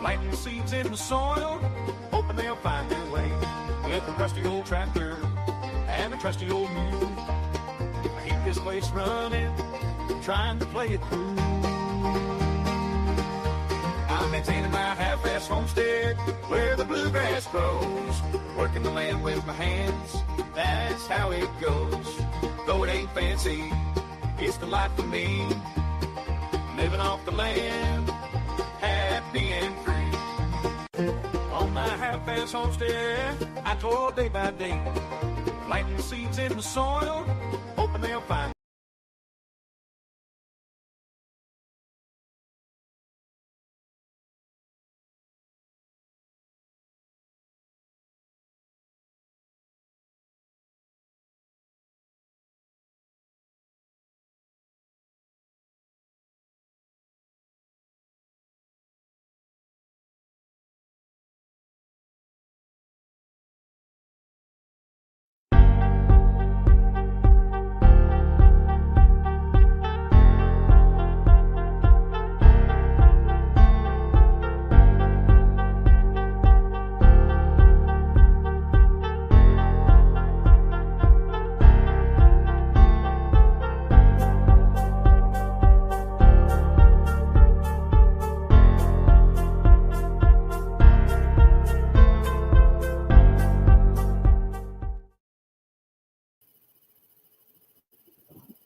planting seeds in the soil, hoping they'll find their way. With a rusty old tractor and a trusty old mule, I keep this place running, trying to play it cool. I'm maintaining my half-ass homestead where the bluegrass grows, working the land with my hands, that's how it goes. Though it ain't fancy, it's the life for me, living off the land, happy and free. On my half-ass homestead, I toil day by day, planting seeds in the soil, hoping they'll find.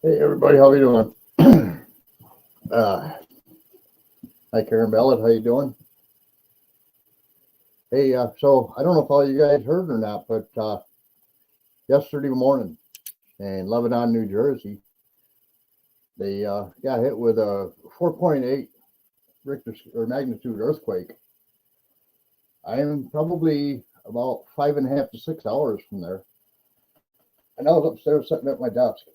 Hey everybody, how you doing? Hi Karen Ballard, how you doing? Hey, so I don't know if all you guys heard or not, but yesterday morning in Lebanon, New Jersey, they got hit with a 4.8 Richter or magnitude earthquake. I am probably about 5.5 to 6 hours from there, and I was upstairs sitting at my desk.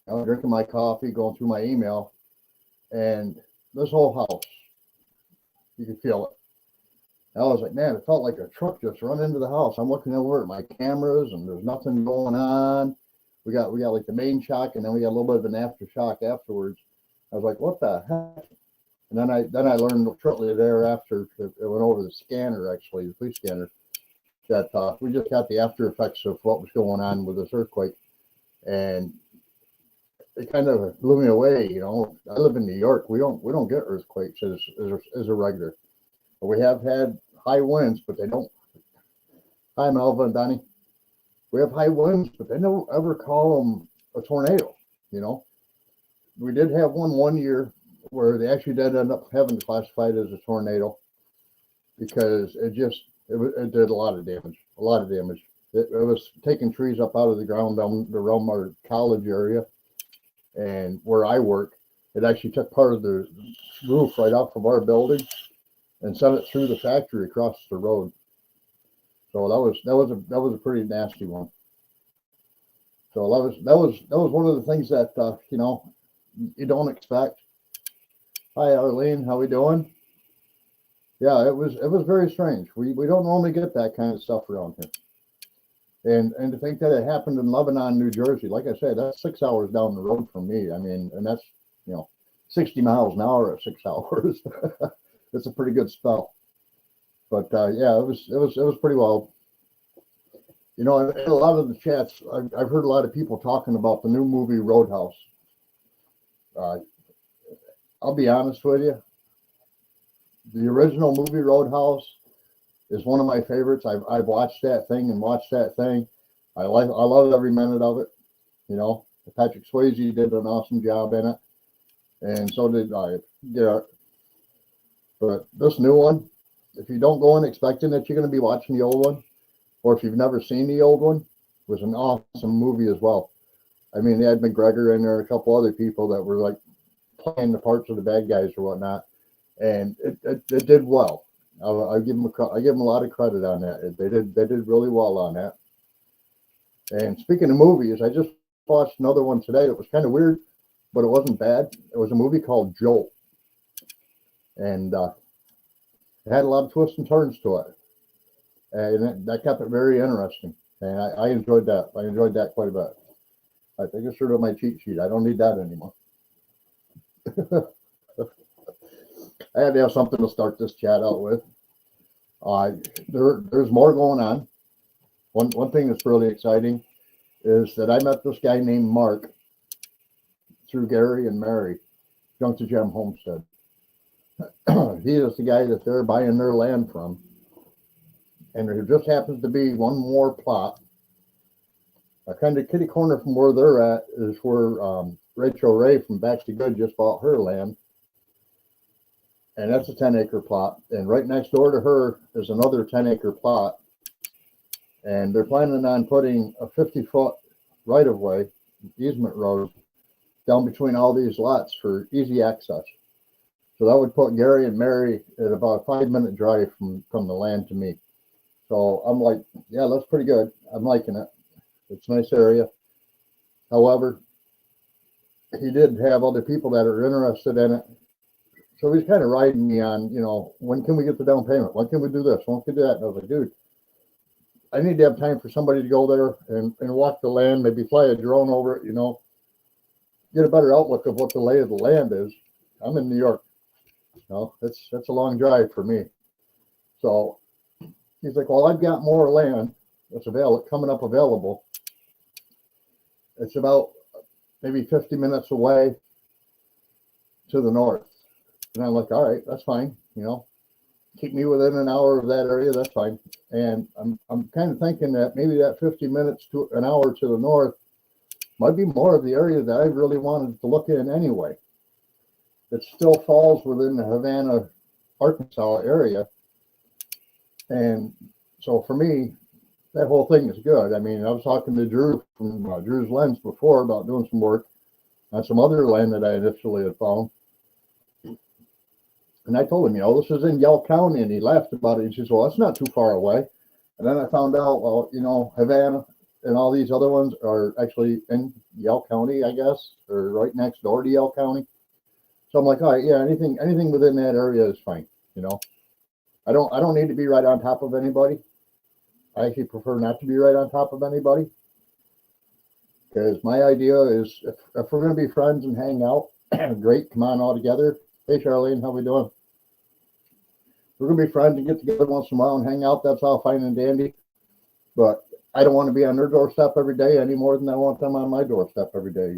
I was drinking my coffee, going through my email, and this whole house, you could feel it. I was like, man, it felt like a truck just run into the house. I'm looking over at my cameras, and there's nothing going on. We got like the main shock, and then we got a little bit of an aftershock afterwards. I was like, what the heck? And then I learned shortly thereafter, it went over the scanner, actually, the police scanner, that we just got the after effects of what was going on with this earthquake, and it kind of blew me away. You know, I live in New York. We don't get earthquakes as a regular. But we have had high winds, but they don't. Hi, Melva and Donnie. We have high winds, but they don't ever call them a tornado. You know, we did have one year where they actually did end up having to classify it as a tornado because it did a lot of damage. A lot of damage. It was taking trees up out of the ground down around our college area. And where I work, it actually took part of the roof right off of our building and sent it through the factory across the road. So that was a pretty nasty one. So that was one of the things that you know, you don't expect. Hi Arlene, how we doing? Yeah, it was very strange. We don't normally get that kind of stuff around here. And to think that it happened in Lebanon, New Jersey, like I said, that's 6 hours down the road from me. I mean, and that's, you know, 60 miles an hour at 6 hours. It's a pretty good spell. But yeah, it was pretty wild. You know, in a lot of the chats, I've heard a lot of people talking about the new movie Roadhouse. I'll be honest with you. The original movie Roadhouse is one of my favorites. I've watched that thing and watched that thing. I love every minute of it. You know, Patrick Swayze did an awesome job in it, and so did Garrett. But this new one, if you don't go in expecting that you're going to be watching the old one, or if you've never seen the old one, was an awesome movie as well. I mean, they had McGregor in there, a couple other people that were like playing the parts of the bad guys or whatnot, and it did well. I give them a lot of credit on that. They did really well on that. And speaking of movies, I just watched another one today that was kind of weird, but it wasn't bad. It was a movie called Jolt, and it had a lot of twists and turns to it, and that kept it very interesting. And I enjoyed that. I enjoyed that quite a bit. I think it's sort of my cheat sheet. I don't need that anymore. I had to have something to start this chat out with. There's more going on. One thing that's really exciting is that I met this guy named Mark through Gary and Mary, Junk to Gem Homestead. He is the guy that they're buying their land from. And there just happens to be one more plot. A kind of kitty corner from where they're at is where Rachel Ray from Baxter Good just bought her land. And that's a 10-acre plot. And right next door to her is another 10-acre plot. And they're planning on putting a 50-foot right-of-way, easement road, down between all these lots for easy access. So that would put Gary and Mary at about a 5-minute drive from the land to me. So I'm like, yeah, that's pretty good. I'm liking it. It's a nice area. However, he did have other people that are interested in it. So he's kind of riding me on, when can we get the down payment? When can we do this? When can we do that? And I was like, dude, I need to have time for somebody to go there and walk the land, maybe fly a drone over it, get a better outlook of what the lay of the land is. I'm in New York. That's a long drive for me. So he's like, well, I've got more land that's coming up available. It's about maybe 50 minutes away to the north. And I'm like, all right, that's fine. Keep me within an hour of that area. That's fine. And I'm kind of thinking that maybe that 50 minutes to an hour to the north might be more of the area that I really wanted to look in anyway. It still falls within the Havana, Arkansas area. And so for me, that whole thing is good. I mean, I was talking to Drew from Drew's Lens before about doing some work on some other land that I initially had found. And I told him, this is in Yell County, and he laughed about it. He says, well, that's not too far away. And then I found out, well, Havana and all these other ones are actually in Yell County, I guess, or right next door to Yell County. So I'm like, all right, yeah, anything within that area is fine. I don't need to be right on top of anybody. I actually prefer not to be right on top of anybody, because my idea is if we're going to be friends and hang out, great, come on all together. Hey, Charlene, how we doing? We're going to be friends and get together once in a while and hang out. That's all fine and dandy. But I don't want to be on their doorstep every day any more than I want them on my doorstep every day,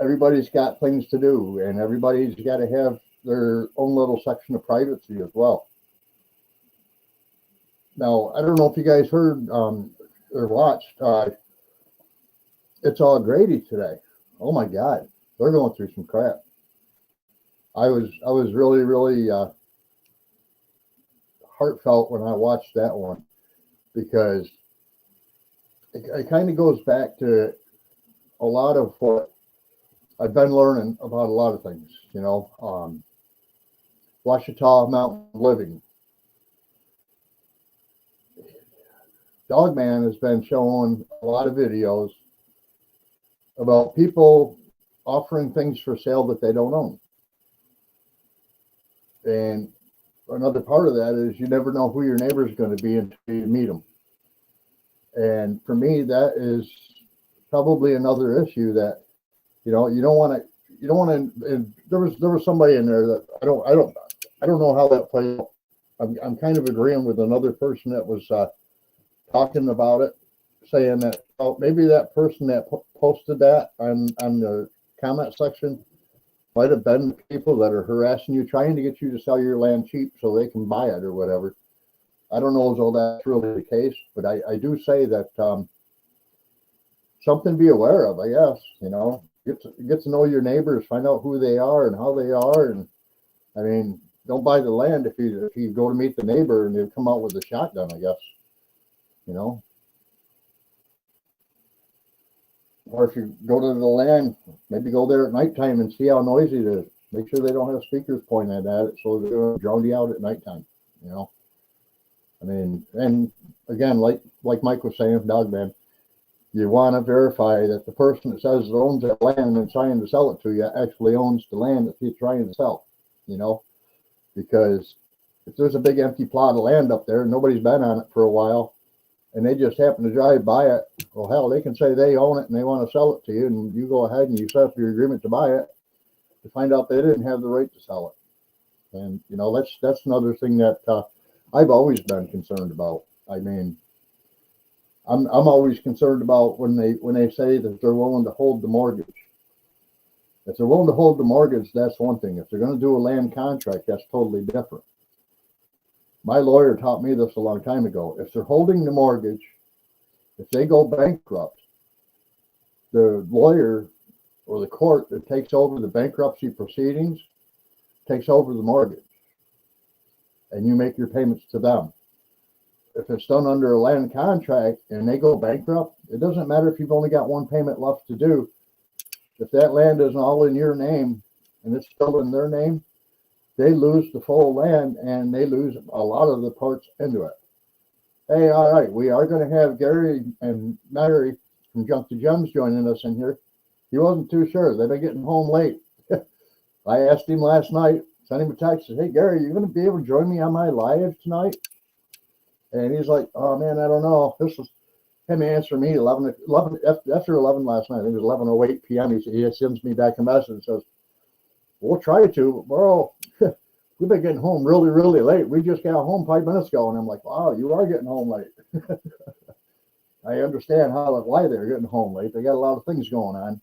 Everybody's got things to do, and everybody's got to have their own little section of privacy as well. Now, I don't know if you guys heard or watched. It's all Grady today. Oh my God, they're going through some crap. I was really, really heartfelt when I watched that one, because it kind of goes back to a lot of what I've been learning about a lot of things, Ouachita Mountain Living. Dogman has been showing a lot of videos about people offering things for sale that they don't own. And another part of that is you never know who your neighbor is going to be until you meet them. And for me, that is probably another issue that, you don't want to, there was somebody in there that I don't know how that played out. I'm kind of agreeing with another person that was talking about it, saying that maybe that person that posted that on the comment section might have been people that are harassing you, trying to get you to sell your land cheap so they can buy it or whatever. I don't know as though that's really the case, but I do say that something to be aware of, I guess. Get to know your neighbors, find out who they are and how they are, and I mean, don't buy the land if you go to meet the neighbor and they come out with a shotgun, I guess. Or if you go to the land, maybe go there at nighttime and see how noisy it is. Make sure they don't have speakers pointed at it so they're going to drown you out at nighttime. I mean, and again, like Mike was saying, Dogman, you want to verify that the person that says it owns that land and trying to sell it to you actually owns the land that he's trying to sell, because if there's a big empty plot of land up there and nobody's been on it for a while, and they just happen to drive by it, well, hell, they can say they own it and they want to sell it to you, and you go ahead and you set up your agreement to buy it to find out they didn't have the right to sell it. And that's another thing that I've always been concerned about. I mean, I'm always concerned about when they say that they're willing to hold the mortgage. If they're willing to hold the mortgage, that's one thing. If they're going to do a land contract, that's totally different. My lawyer taught me this a long time ago. If they're holding the mortgage, if they go bankrupt, the lawyer or the court that takes over the bankruptcy proceedings takes over the mortgage, and you make your payments to them. If it's done under a land contract and they go bankrupt, it doesn't matter if you've only got one payment left to do. If that land isn't all in your name and it's still in their name, they lose the full land and they lose a lot of the parts into it. Hey, all right, we are going to have Gary and Mary from Junk to Gems joining us in here. He wasn't too sure. They've been getting home late. I asked him last night, sent him a text, said, hey, Gary, you going to be able to join me on my live tonight? And he's like, oh, man, I don't know. This was him answering me after 11 last night. I think it was 11:08 p.m. He sends me back a message and says, we'll try to, but bro, we've been getting home really, really late. We just got home 5 minutes ago. And I'm like, wow, you are getting home late. I understand why they're getting home late. They got a lot of things going on,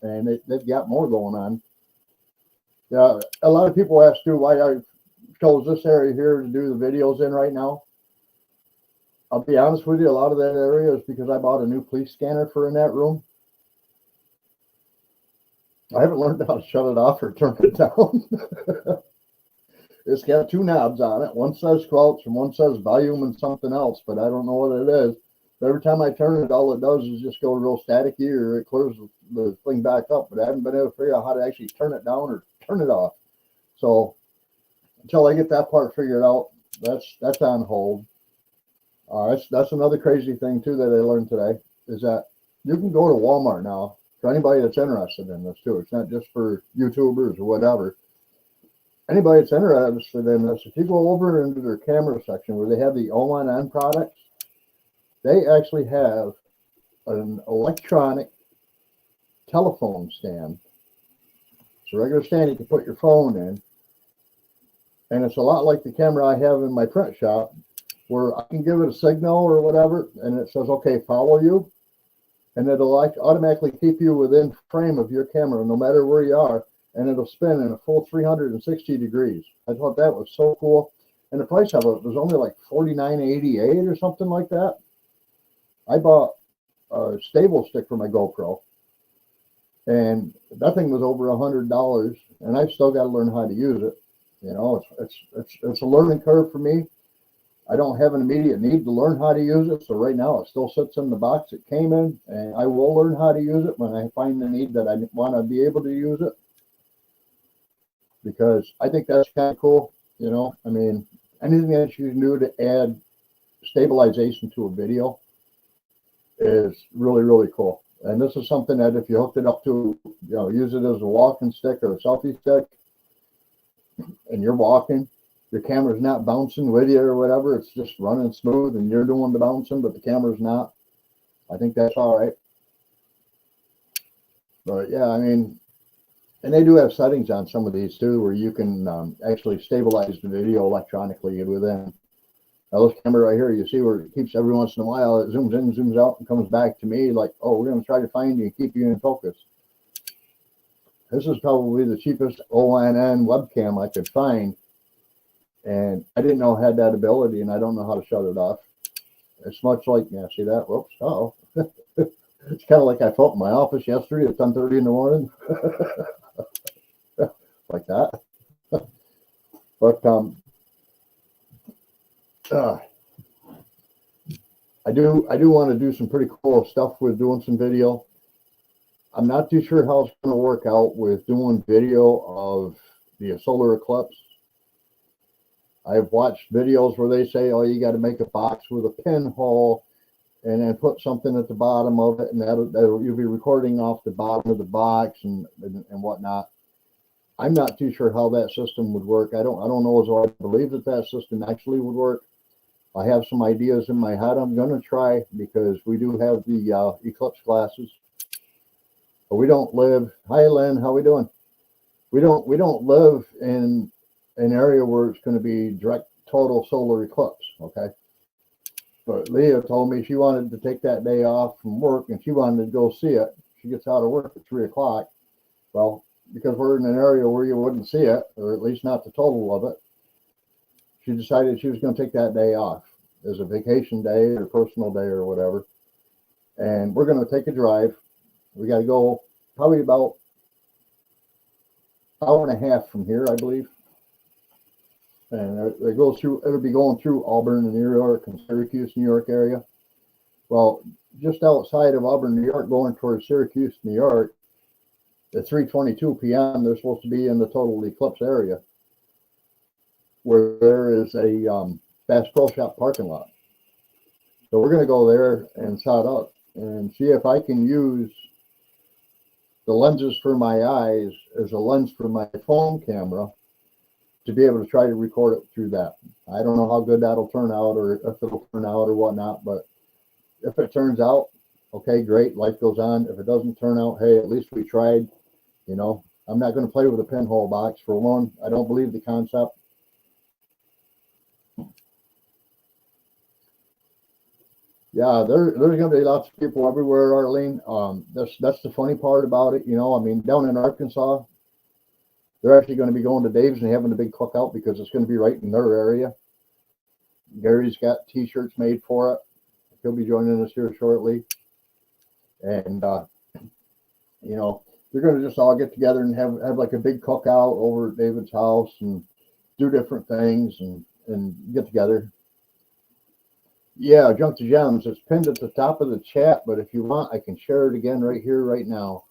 and they've got more going on. Yeah, a lot of people ask too why I chose this area here to do the videos in right now. I'll be honest with you, a lot of that area is because I bought a new police scanner for in that room. I haven't learned how to shut it off or turn it down. It's got two knobs on it. One says squelch and one says volume and something else, but I don't know what it is. But every time I turn it, all it does is just go real staticky, or it clears the thing back up. But I haven't been able to figure out how to actually turn it down or turn it off. So until I get that part figured out, that's on hold. That's another crazy thing too that I learned today, is that you can go to Walmart now, for anybody that's interested in this too. It's not just for YouTubers or whatever. Anybody that's interested in this, if you go over into their camera section where they have the O&N products, they actually have an electronic telephone stand. It's a regular stand you can put your phone in. And it's a lot like the camera I have in my print shop, where I can give it a signal or whatever, and it says, okay, follow you. And it'll automatically keep you within frame of your camera, no matter where you are. And it'll spin in a full 360 degrees. I thought that was so cool. And the price of it was only like $49.88 or something like that. I bought a stable stick for my GoPro, and that thing was over $100, and I've still got to learn how to use it. You know, it's a learning curve for me. I don't have an immediate need to learn how to use it. So right now it still sits in the box it came in, and I will learn how to use it when I find the need that I want to be able to use it, because I think that's kind of cool. You know, I mean, anything that you can do to add stabilization to a video is really, really cool. And this is something that if you hooked it up to, use it as a walking stick or a selfie stick, and you're walking, your camera's not bouncing with you or whatever. It's just running smooth and you're doing the bouncing, but the camera's not. I think that's all right. But yeah, I mean, and they do have settings on some of these too, where you can actually stabilize the video electronically within. Now this camera right here, you see where it keeps every once in a while, it zooms in, zooms out, and comes back to me like, oh, we're going to try to find you and keep you in focus. This is probably the cheapest ONN webcam I could find. And I didn't know I had that ability, and I don't know how to shut it off. It's much like, see that? Whoops. Oh, it's kind of like I felt in my office yesterday at 10:30 in the morning, like that. But I do want to do some pretty cool stuff with doing some video. I'm not too sure how it's going to work out with doing video of the solar eclipse. I've watched videos where they say, oh, you got to make a box with a pinhole and then put something at the bottom of it, and that'll you'll be recording off the bottom of the box and whatnot. I'm not too sure how that system would work. I don't know as well. I believe that system actually would work. I have some ideas in my head I'm going to try, because we do have the eclipse glasses. But we don't live. Hi, Lynn. How we doing? We don't live in an area where it's going to be direct total solar eclipse. Okay. But Leah told me she wanted to take that day off from work and she wanted to go see it. She gets out of work at 3 o'clock. Well, because we're in an area where you wouldn't see it, or at least not the total of it, she decided she was going to take that day off as a vacation day or personal day or whatever. And we're going to take a drive. We got to go probably about an hour and a half from here, I believe. And it goes through, it'll be going through Auburn and New York and Syracuse, New York area. Well, just outside of Auburn, New York, going towards Syracuse, New York, at 3:22 p.m., they're supposed to be in the total eclipse area where there is a Bass Pro Shop parking lot. So we're going to go there and set up and see if I can use the lenses for my eyes as a lens for my phone camera to be able to try to record it through that. I don't know how good that'll turn out or if it'll turn out or whatnot, but if it turns out, okay, great, life goes on. If it doesn't turn out, hey, at least we tried. You know, I'm not going to play with a pinhole box for one. I don't believe the concept. Yeah, there's going to be lots of people everywhere, Arlene. That's the funny part about it. You know, I mean, down in Arkansas, they're actually going to be going to Dave's and having a big cookout because it's going to be right in their area. Gary's got T-shirts made for it. He'll be joining us here shortly. And, you know, they're going to just all get together and have like a big cookout over at David's house and do different things and get together. Yeah, Junk to Gems. It's pinned at the top of the chat, but if you want, I can share it again right here, right now.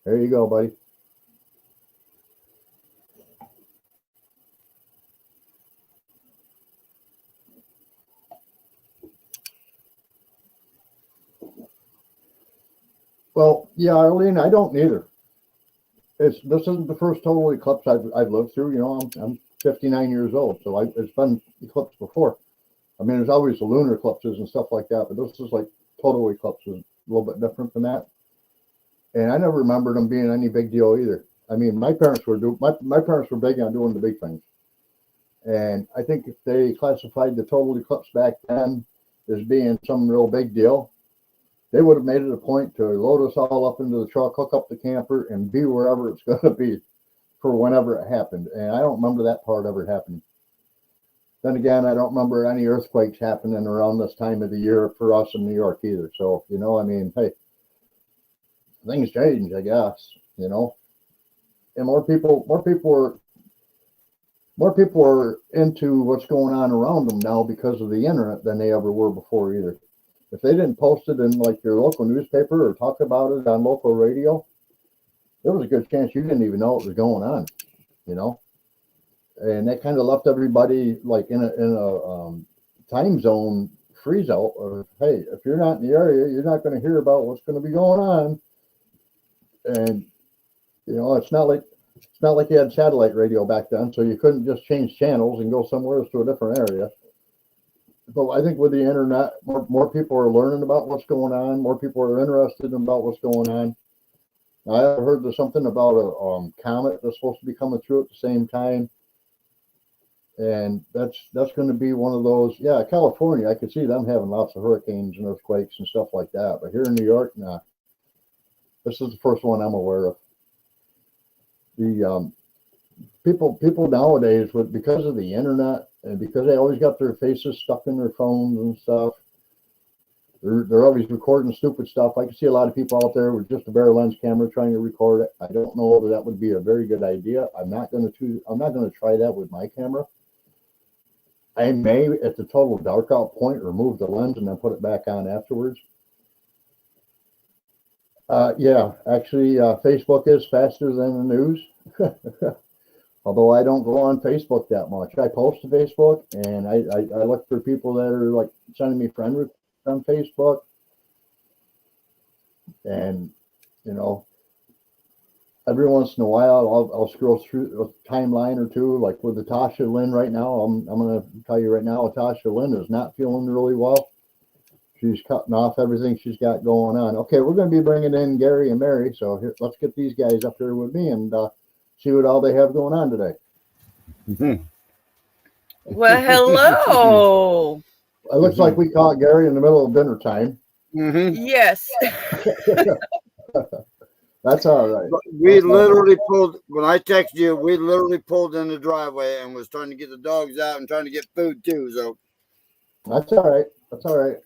There you go, buddy. Well, yeah, Arlene, I don't either. This isn't the first total eclipse I've lived through. You know, I'm 59 years old, so it's been eclipse before. I mean, there's always the lunar eclipses and stuff like that, but this is like total eclipses, a little bit different than that. And I never remembered them being any big deal either. I mean, my parents were big on doing the big things, and I think if they classified the total eclipse back then as being some real big deal, they would have made it a point to load us all up into the truck, hook up the camper, and be wherever it's going to be for whenever it happened. And I don't remember that part ever happening. Then again, I don't remember any earthquakes happening around this time of the year for us in New York either. So, you know, I mean, hey, things change, I guess, you know. And more people are into what's going on around them now because of the internet than they ever were before either. If they didn't post it in like your local newspaper or talk about it on local radio, there was a good chance you didn't even know it was going on, you know. And that kind of left everybody like in a time zone freeze out of, hey, if you're not in the area, you're not going to hear about what's going to be going on. And you know, it's not like you had satellite radio back then, so you couldn't just change channels and go somewhere else to a different area. But I think with the internet, more people are learning about what's going on. More people are interested about what's going on. Now, I heard there's something about a comet that's supposed to be coming through at the same time, and that's going to be one of those. Yeah, California, I could see them having lots of hurricanes and earthquakes and stuff like that. But here in New York, nah. This is the first one I'm aware of. The people nowadays, because of the internet and because they always got their faces stuck in their phones and stuff, they're always recording stupid stuff. I can see a lot of people out there with just a bare lens camera trying to record it. I don't know whether that would be a very good idea. I'm not going to try that with my camera. I may, at the total dark out point, remove the lens and then put it back on afterwards. Yeah, actually, Facebook is faster than the news. Although I don't go on Facebook that much. I post to Facebook, and I look for people that are like sending me friend requests on Facebook. And, you know, every once in a while, I'll scroll through a timeline or two, like with Natasha Lynn right now. I'm going to tell you right now, Natasha Lynn is not feeling really well. she's cutting off everything she's got going on. Okay, we're going to be bringing in Gary and Mary. So here, let's get these guys up here with me and see what all they have going on today. Well, hello. It looks like we caught Gary in the middle of dinner time. Yes. That's all right. We literally pulled, when I texted you, we literally pulled in the driveway and was trying to get the dogs out and trying to get food too. So that's all right. That's all right.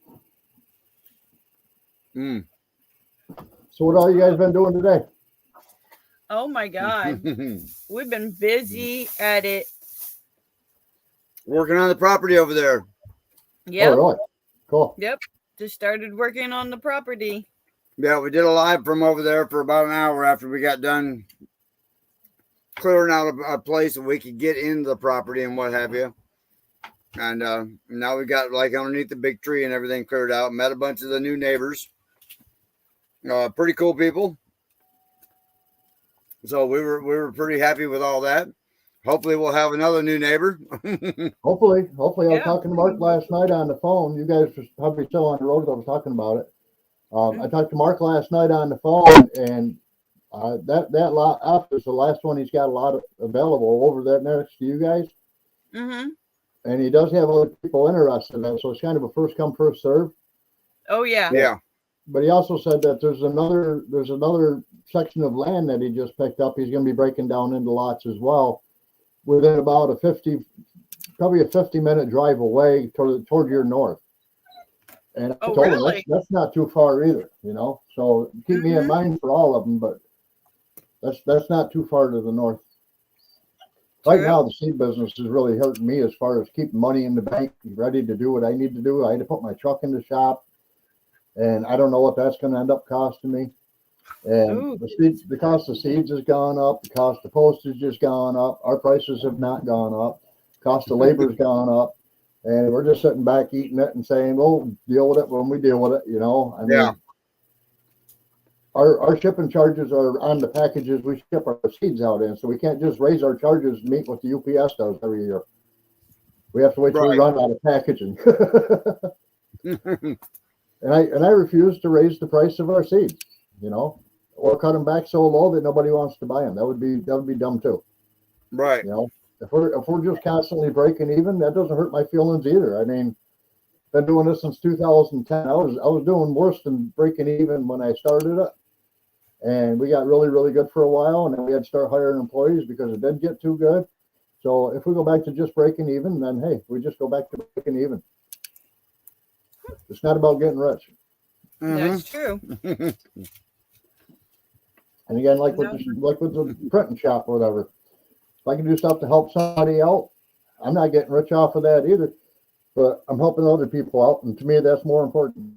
So what all you guys been doing today? Oh my God. We've been busy at it. Working on the property over there. Yep. Oh, really? Cool. Yep. Just started working on the property. Yeah, we did a live from over there for about an hour after we got done clearing out a place that we could get into the property and what have you. And now we got like underneath the big tree and everything cleared out. Met a bunch of the new neighbors. Pretty cool people. So we were pretty happy with all that. Hopefully we'll have another new neighbor. Hopefully. I was talking to Mark last night on the phone. You guys were probably still on the road. I was talking about it. I talked to Mark last night on the phone, and that lot after the last one, he's got a lot available over there next to you guys. And he does have other people interested in it, so it's kind of a first come first serve. Oh yeah. Yeah. But he also said that there's another section of land that he just picked up. He's going to be breaking down into lots as well, within about probably a 50-minute drive away toward your north. And I told him that's not too far either, you know. So keep me in mind for all of them, but that's not too far to the north. Right now, the seed business is really hurting me as far as keeping money in the bank, ready to do what I need to do. I had to put my truck in the shop, and I don't know what that's going to end up costing me. And the cost of seeds has gone up. The cost of postage has gone up. Our prices have not gone up. Cost of labor has gone up. And we're just sitting back eating it and saying, "Well, deal with it when we deal with it." You know, I mean, our shipping charges are on the packages we ship our seeds out in, so we can't just raise our charges to meet what the UPS does every year. We have to wait till we run out of packaging. and I refuse to raise the price of our seeds, you know, or cut them back so low that nobody wants to buy them. That would be dumb too. Right. You know. If we're just constantly breaking even, that doesn't hurt my feelings either. I mean, been doing this since 2010. I was doing worse than breaking even when I started it, and we got really, really good for a while, and then we had to start hiring employees because it did get too good. So if we go back to just breaking even, then hey, we just go back to breaking even. It's not about getting rich. That's true. And again, like with the printing shop or whatever. If I can do stuff to help somebody out, I'm not getting rich off of that either, but I'm helping other people out. And to me, that's more important.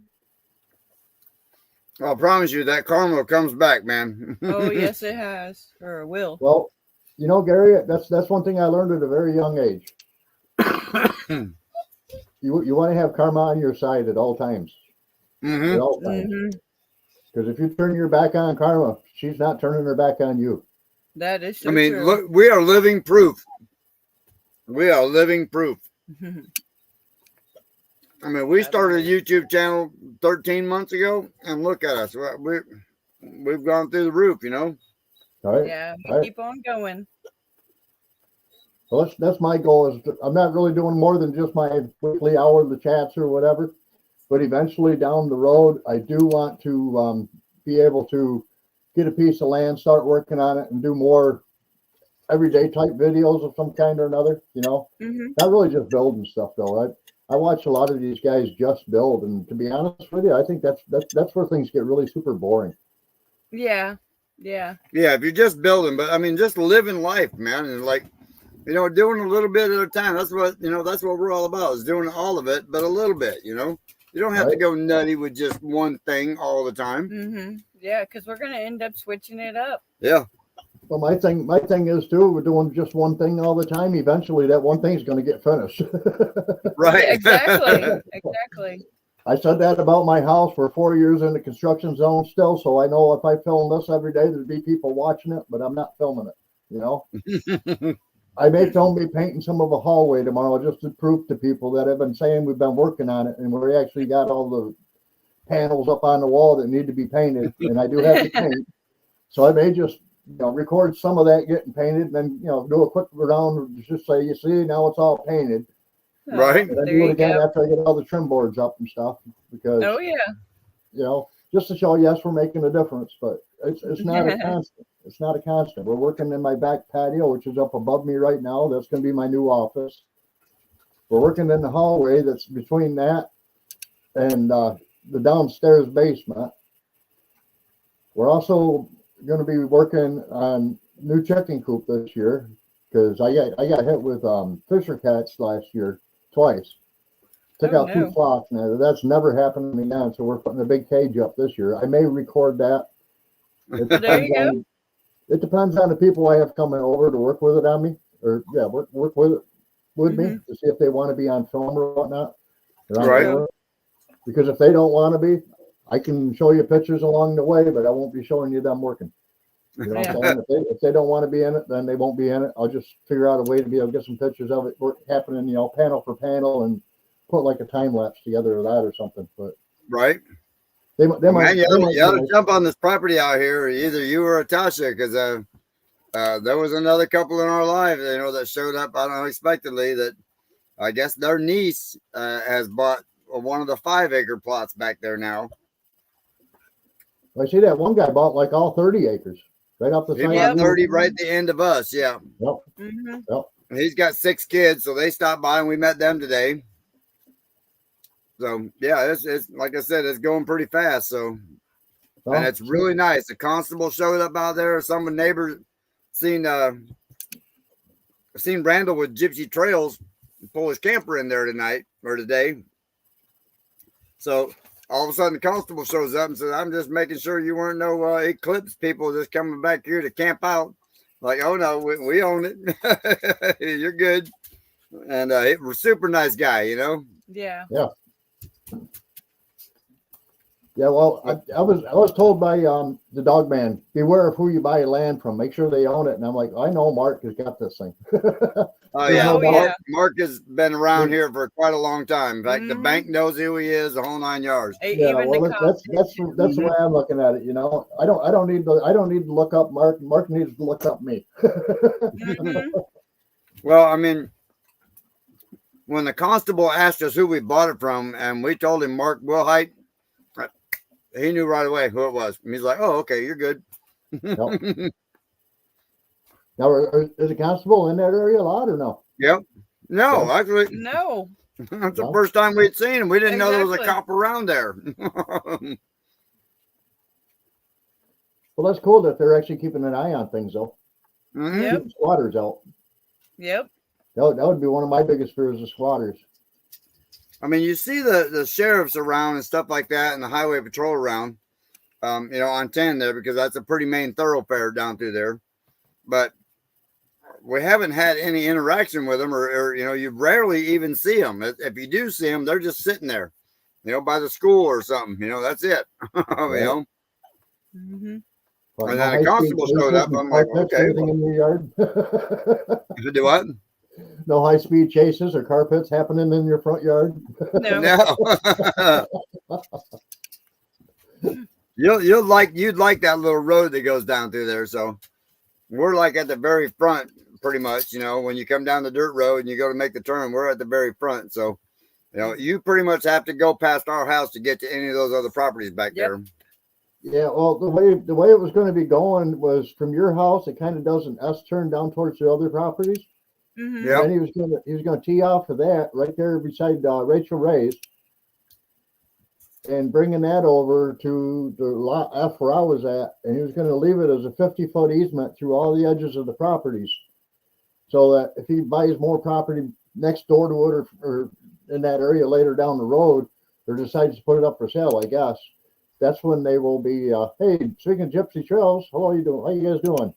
I'll promise you that karma comes back, man. Oh, yes, it has, or will. Well, you know, Gary, that's one thing I learned at a very young age. You want to have karma on your side at all times. At all times. Because if you turn your back on karma, she's not turning her back on you. That is so true. Look, we are living proof. We are living proof. I mean, we started a YouTube channel 13 months ago, and look at us. We've gone through the roof, you know? Right. Yeah, keep on going. Well, that's my goal. I'm not really doing more than just my weekly hour of the chats or whatever, but eventually down the road, I do want to be able to get a piece of land, start working on it, and do more everyday type videos of some kind or another, you know. Not really just building stuff though. I watch a lot of these guys just build, and to be honest with you, I think that's where things get really super boring. Yeah. If you're just building, but I mean, just living life, man, and like, you know, doing a little bit at a time. That's what we're all about, is doing all of it, but a little bit, you know. You don't have to go nutty with just one thing all the time. Yeah, because we're going to end up switching it up. Yeah. Well, my thing is too, we're doing just one thing all the time. Eventually that one thing is going to get finished. Right. Yeah, exactly. I said that about my house. We're 4 years in the construction zone still, so I know if I film this every day, there'd be people watching it, but I'm not filming it, you know. I may film me painting some of a hallway tomorrow just to prove to people that I've been saying we've been working on it, and we actually got all panels up on the wall that need to be painted, and I do have to paint. So I may just record some of that getting painted, and then do a quick round, just say, you see, now it's all painted. Right. And then There do it you again go. after I get all the trim boards up and stuff, because Oh yeah. just to show, yes, we're making a difference, but it's not a constant. It's not a constant. We're working in my back patio, which is up above me right now. That's going to be my new office. We're working in the hallway that's between that and the downstairs basement. We're also going to be working on new chicken coop this year, because I got hit with fisher cats last year twice. Took Oh, out 2 no. flocks. Now that's never happened to me again. So we're putting a big cage up this year. I may record that. It Well, there depends you go. on it depends on the people I have coming over to work with it on me, or work with it with me to see if they want to be on film or whatnot. Or on Right. camera. Because if they don't want to be, I can show you pictures along the way, but I won't be showing you them working. You know what I'm saying? If they don't want to be in it, then they won't be in it. I'll just figure out a way to be able to get some pictures of it happening, panel for panel, and put like a time lapse together of that or something. But Right. they Man, might. you ought to jump on this property out here, either you or Tasha, because there was another couple in our life, that showed up unexpectedly. That I guess their niece has bought one of the 5-acre plots back there now. I see that one guy bought like all 30 acres right off the He side. bought of the 30 right at the end of us. Yeah. Yep. Mm-hmm. Yep. He's got 6 kids, so they stopped by and we met them today. So yeah, it's like I said, it's going pretty fast. So and it's really nice. The constable showed up out there. Some neighbors seen Randall with Gypsy Trails pull his camper in there tonight or today. So all of a sudden the constable shows up and says, "I'm just making sure you weren't no Eclipse people just coming back here to camp out." Like, oh no, we own it. You're good. And he was a super nice guy, Yeah. Yeah, well, I was told by the dog man, beware of who you buy land from. Make sure they own it. And I'm like, I know Mark has got this thing. Oh yeah, Oh, yeah. Mark has been around here for quite a long time. In fact, the bank knows who he is, the whole 9 yards. Yeah, Even well, the that's the way I'm looking at it. I don't need to look up Mark. Mark needs to look up me. Well, I mean, when the constable asked us who we bought it from, and we told him Mark Wilhite, he knew right away who it was. And he's like, "Oh, okay, you're good." Yep. Now, is a constable in that area a lot or no? Yep. No, Yeah. actually, No. that's the first time we'd seen him. We didn't know there was a Exactly. cop around there. Well, that's cool that they're actually keeping an eye on things, though. Mhm. Yep. Keeping squatters out. Yep. That would be one of my biggest fears of squatters. I mean, you see the sheriffs around and stuff like that, and the highway patrol around, on 10 there, because that's a pretty main thoroughfare down through there. But we haven't had any interaction with them, or you rarely even see them. If you do see them, they're just sitting there, by the school or something. That's it. Right. Mm-hmm. But And no then a high-speed constable showed chases up. and I'm like, carpets, okay, anything in your yard? to do what? No high-speed chases or carpets happening in your front yard? No. No. you'd like that little road that goes down through there. So we're like at the very front, pretty much. When you come down the dirt road and you go to make the turn, we're at the very front. So you pretty much have to go past our house to get to any of those other properties back there. Yeah, well, the way it was going to be going was from your house. It kind of does an S turn down towards the other properties. Mm-hmm. Yep. And he was going to tee off of that right there beside Rachel Ray's, and bringing that over to the lot F where I was at, and he was going to leave it as a 50-foot easement through all the edges of the properties, so that if he buys more property next door to it or in that area later down the road, or decides to put it up for sale, I guess, that's when they will be. Hey, speaking of Gypsy Trails, how are you doing? How you guys doing?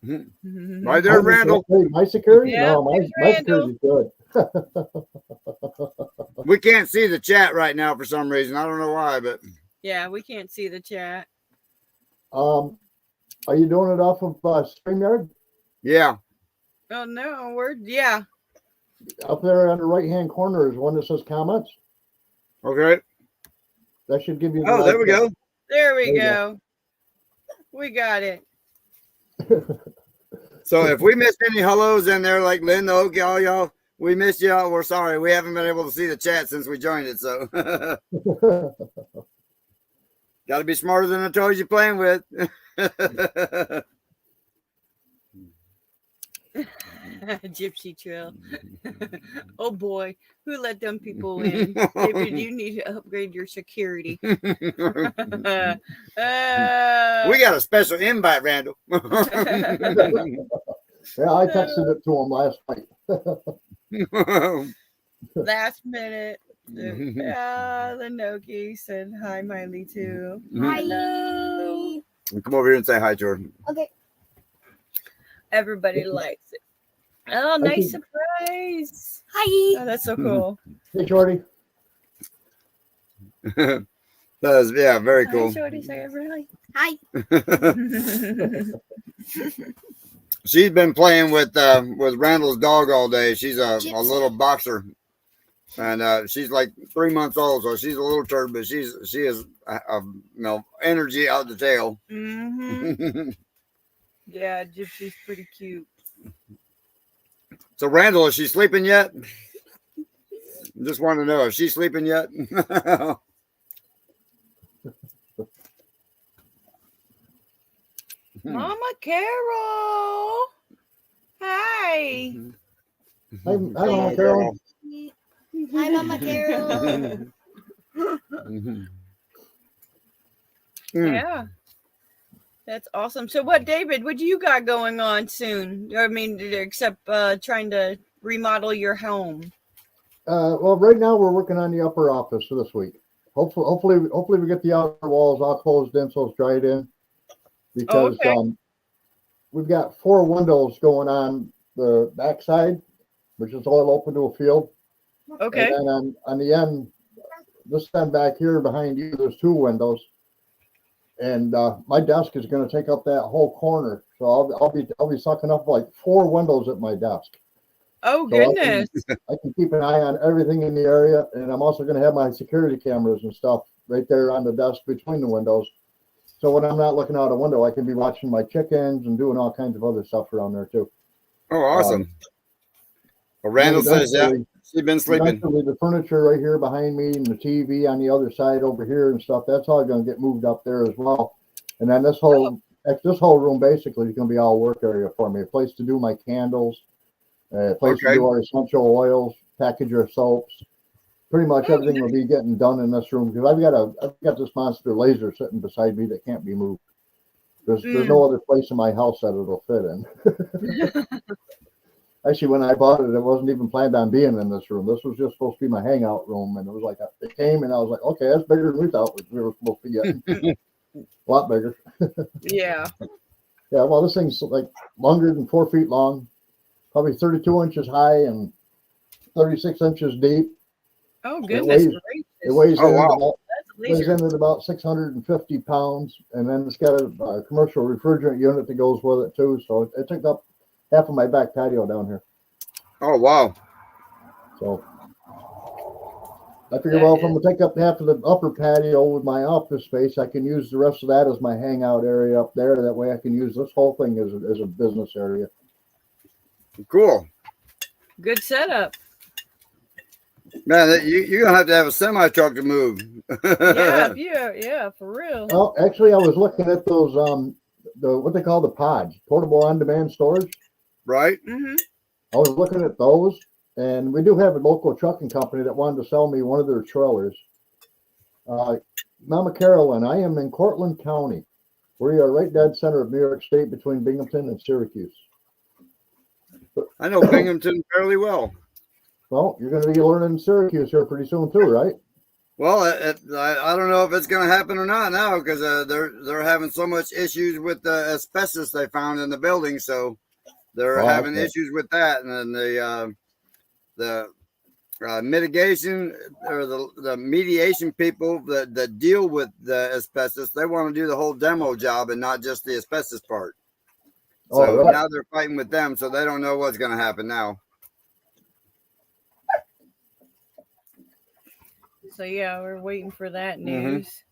Mm-hmm. Right there, Randall. Hey, my security? Yeah, No, my Randall. security's good. We can't see the chat right now for some reason. I don't know why, but Yeah, we can't see the chat. Are you doing it off of StreamYard? yeah. Oh no, Up there on the right-hand corner is one that says comments. Okay. That should give you. Oh, there we go. There we There you go. We got it. So if we missed any hellos in there, like Lynn, Oak, y'all, we missed y'all. We're sorry. We haven't been able to see the chat since we joined it. So got to be smarter than the toys you're playing with. Gypsy Trail. Oh boy, who let them people in? David, you need to upgrade your security. We got a special invite, Randall. Yeah, I texted it to him last night. Last minute. Lenoki said hi, Miley, too. Hi. Hello. Come over here and say hi, Jordan. Okay. Everybody likes it. Oh, nice surprise. Hi. Oh, that's so cool. Hey, Jordy. That is, yeah, very cool. Hi, Shorty. Say everybody. Hi. She's been playing with Randall's dog all day. She's a little boxer, and she's like 3 months old, so she's a little turd, but she is energy out the tail. Mm-hmm. Yeah, Gypsy's pretty cute. So Randall, is she sleeping yet? Just want to know if she's sleeping yet. Mama Carol. Hi. Hi, Mama Carol. Hi, Mama Carol. Yeah. That's awesome. So what, David, what do you got going on soon? I mean, except trying to remodel your home. Well, right now we're working on the upper office for this week. Hopefully we get the outer walls all closed in so it's dried in. Because we've got 4 windows going on the backside, which is all open to a field. Okay. And then on the end, this end back here behind you, there's 2 windows. And my desk is going to take up that whole corner, so I'll be sucking up like 4 windows at my desk. Oh, So goodness. I can keep an eye on everything in the area, and I'm also going to have my security cameras and stuff right there on the desk between the windows. So when I'm not looking out a window, I can be watching my chickens and doing all kinds of other stuff around there too. Oh, awesome. Well, Randall says, yeah, she's been sleeping. The furniture right here behind me and the TV on the other side over here and stuff, that's all going to get moved up there as well. And then this whole room basically is going to be all work area for me. A place to do my candles, a place to do our essential oils, package our soaps. Pretty much everything will be getting done in this room because I've got this monster laser sitting beside me that can't be moved. There's no other place in my house that it'll fit in. Actually, when I bought it, it wasn't even planned on being in this room. This was just supposed to be my hangout room, and it was like it came, and I was like, okay, that's bigger than we thought we were supposed to be getting. A lot bigger. Yeah. Yeah. Well, this thing's like longer than 4 feet long, probably 32 inches high and 36 inches deep. Oh, goodness. It weighs Laser. in at about 650 pounds, and then it's got a commercial refrigerant unit that goes with it too. So it took up half of my back patio down here. Oh, wow. So I figured, well, if I'm gonna take up half of the upper patio with my office space, I can use the rest of that as my hangout area up there. That way I can use this whole thing as a business area. Cool. Good setup. Man, you're going to have a semi truck to move. Yeah, for real. Well, actually, I was looking at those, what they call the pods, portable on-demand storage. Right. Mm-hmm. I was looking at those, and we do have a local trucking company that wanted to sell me one of their trailers. Mama Carolyn, I am in Cortland County. We are right dead center of New York State between Binghamton and Syracuse. I know Binghamton fairly well. Well, you're going to be learning Syracuse here pretty soon too, right? Well, I don't know if it's going to happen or not now because they're having so much issues with the asbestos they found in the building, so they're having issues with that, and then the mitigation or the mediation people that deal with the asbestos, they want to do the whole demo job and not just the asbestos part. So now they're fighting with them, so they don't know what's going to happen now. So yeah, we're waiting for that news.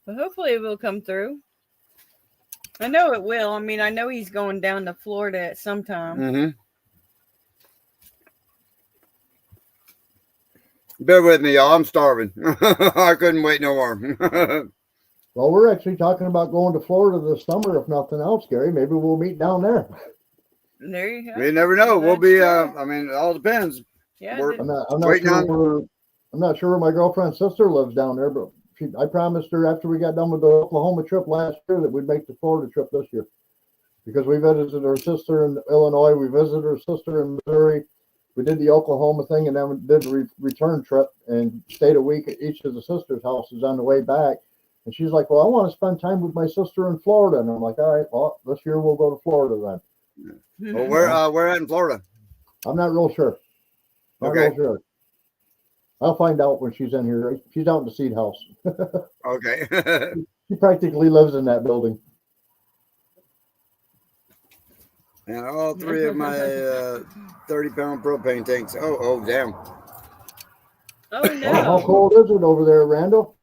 But hopefully it will come through. I know it will. I mean, I know he's going down to Florida at some time. Bear with me, y'all. I'm starving. I couldn't wait no more. Well, we're actually talking about going to Florida this summer, if nothing else, Gary. Maybe we'll meet down there. There you go. We never know. We'll That's be. true. I mean, it all depends. Yeah, We're- I'm not Waiting sure on- where. I'm not sure where my girlfriend's sister lives down there, but I promised her after we got done with the Oklahoma trip last year that we'd make the Florida trip this year, because we visited her sister in Illinois, we visited her sister in Missouri, we did the Oklahoma thing, and then we did a return trip and stayed a week at each of the sisters' houses on the way back. And she's like, "Well, I want to spend time with my sister in Florida," and I'm like, "All right, well, this year we'll go to Florida then." Well, where at in Florida? I'm not real sure. Okay. Real sure. I'll find out when she's in here. She's out in the seed house. Okay. She practically lives in that building. And all three of my 30-pound propane tanks. Oh, damn. Oh How no. cold is it over there, Randall?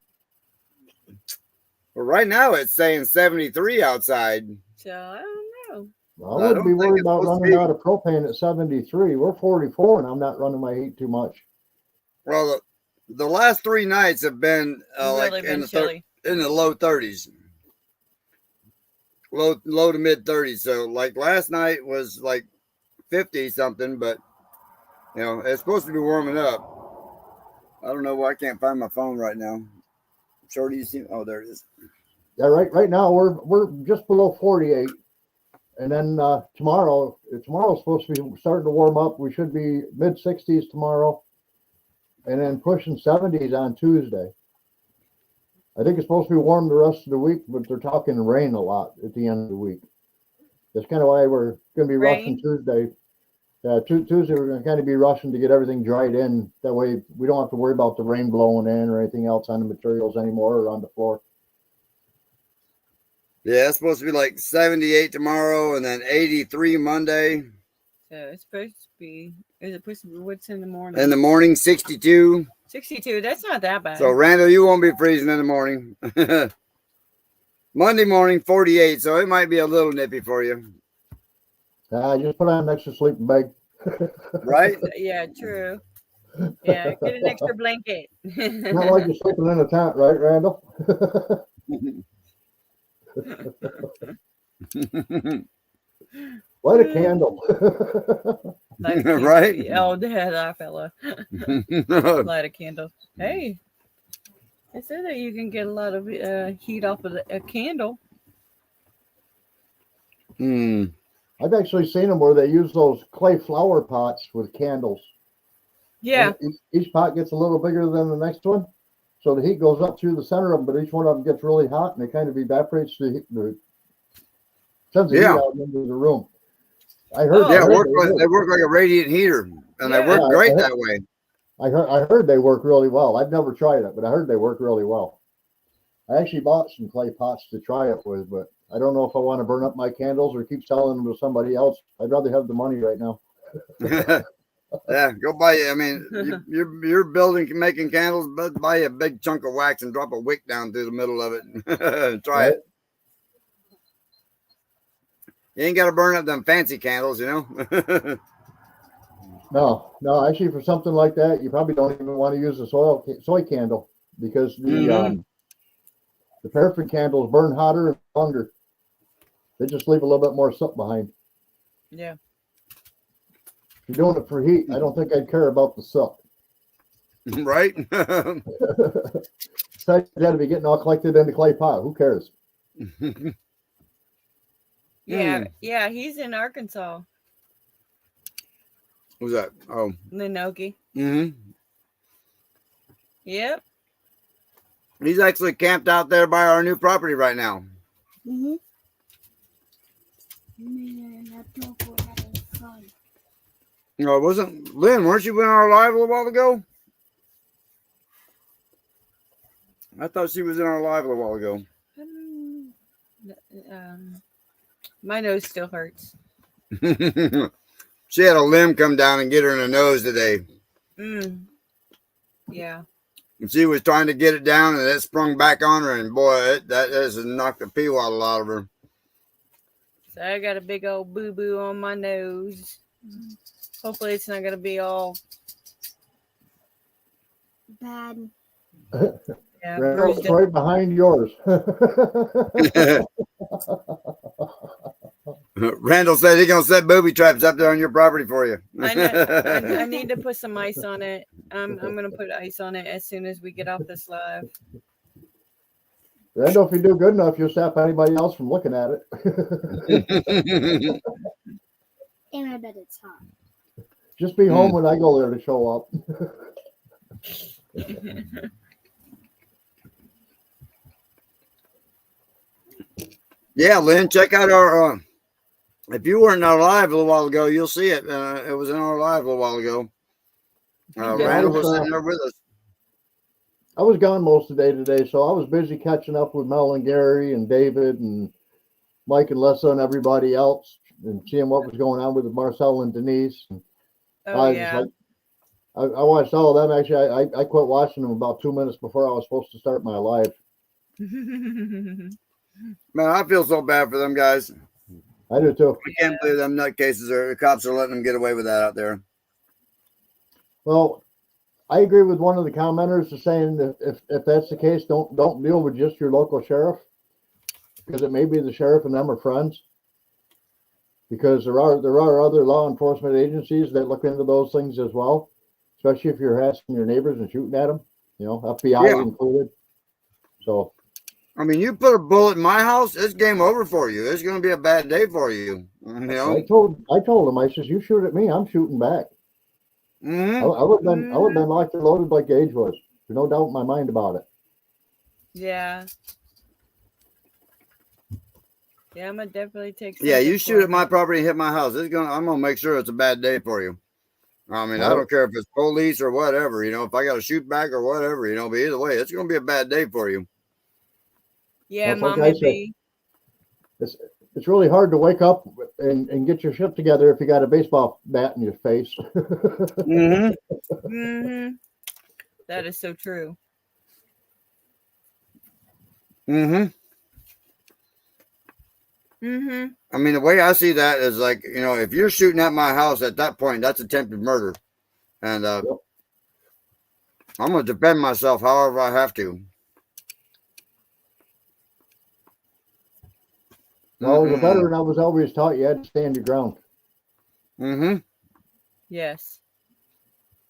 Well, right now it's saying 73 outside. So I don't know. Well, I I wouldn't be don't think worried it's about supposed to running be. out of propane at 73. We're 44, and I'm not running my heat too much. Well, the last 3 nights have been Really like been chilly. in the low 30s, low to mid 30s. So like last night was like 50 something, but you know it's supposed to be warming up. I don't know why I can't find my phone right now. Shorty, you see? Oh, there it is. Yeah, right now we're just below 48, and then tomorrow's supposed to be starting to warm up. We should be mid 60s tomorrow, and then pushing 70s on Tuesday. I think it's supposed to be warm the rest of the week, but they're talking rain a lot at the end of the week. That's kind of why we're going to be rushing Rain? Tuesday. Tuesday we're going to kind of be rushing to get everything dried in. That way we don't have to worry about the rain blowing in or anything else on the materials anymore or on the floor. Yeah, it's supposed to be like 78 tomorrow and then 83 Monday. So it's supposed to be. Is it supposed to be what's in the morning? In the morning, 62. 62. That's not that bad. So, Randall, you won't be freezing in the morning. Monday morning, 48. So, it might be a little nippy for you. Just put on an extra sleeping bag. Right? Yeah, true. Yeah, get an extra blanket. Not like you're sleeping in a tent, right, Randall? Light a candle. Light a candle. Right? Oh, that fella. Light a candle. Hey, I said that you can get a lot of heat off of a candle. I've actually seen them where they use those clay flower pots with candles. Yeah. And each pot gets a little bigger than the next one. So the heat goes up through the center of them, but each one of them gets really hot and it kind of evaporates the sends the heat out into the room. I heard. Oh. Yeah, they they work like a radiant heater, and they work great that way. I heard they work really well. I've never tried it, but I heard they work really well. I actually bought some clay pots to try it with, but I don't know if I want to burn up my candles or keep selling them to somebody else. I'd rather have the money right now. Yeah, go buy. I mean, you're building, making candles, but buy a big chunk of wax and drop a wick down through the middle of it. Try it. You ain't got to burn up them fancy candles, you know. No. Actually, for something like that, you probably don't even want to use a soy candle because the paraffin candles burn hotter and longer. They just leave a little bit more soot behind. Yeah. If you're doing it for heat, I don't think I'd care about the soot. Right? So you got to be getting all collected in the clay pot. Who cares? Yeah, he's in Arkansas. Who's that? Oh. Linoki. Yep. He's actually camped out there by our new property right now. Man, I don't go having fun. No, it wasn't Lynn. Weren't you in our live a little while ago? I thought she was in our live a little while ago. My nose still hurts. She had a limb come down and get her in the nose today. Yeah. And she was trying to get it down, and it sprung back on her, and boy, that has knocked the pee waddle out of her. So I got a big old boo-boo on my nose. Hopefully it's not going to be all Bad. yeah, Randall's bruised up. right behind yours. Randall said he's going to set booby traps up there on your property for you. I know. I need to put some ice on it. I'm going to put ice on it as soon as we get off this live. Randall, if you do good enough, you'll stop anybody else from looking at it. And I bet it's hot. Just be home when I go there to show up. Yeah, Lynn, check out our. If you weren't in our live a little while ago, you'll see it. It was in our live a little while ago. Randall was sitting there with us. I was gone most of the day today, so I was busy catching up with Mel and Gary and David and Mike and Lessa and everybody else, and seeing what was going on with Marcel and Denise. Oh, yeah. I watched all of them. Actually, I quit watching them about 2 minutes before I was supposed to start my live. Man, I feel so bad for them guys. I do too. I can't believe them nutcases or the cops are letting them get away with that out there. Well, I agree with one of the commenters saying that if that's the case, don't deal with just your local sheriff, because it may be the sheriff and them are friends. Because there are other law enforcement agencies that look into those things as well, especially if you're harassing your neighbors and shooting at them. You know, FBI included. So, I mean, you put a bullet in my house, it's game over for you. It's going to be a bad day for you. You know, I told him, I says, you shoot at me, I'm shooting back. I would have been locked and loaded like Gage was. There's no doubt in my mind about it. Yeah. Yeah, I'm gonna definitely take. Yeah, you shoot at my property and hit my house. I'm gonna make sure it's a bad day for you. I mean, I don't care if it's police or whatever. You know, if I got to shoot back or whatever, you know. But either way, it's gonna be a bad day for you. Yeah, Well, Mom, it'd be. It's really hard to wake up and get your shit together if you got a baseball bat in your face. That is so true. I mean, the way I see that is like, you know, if you're shooting at my house at that point, that's attempted murder. And I'm going to defend myself however I have to. Well, as a veteran, I was always taught you had to stand your ground. Yes.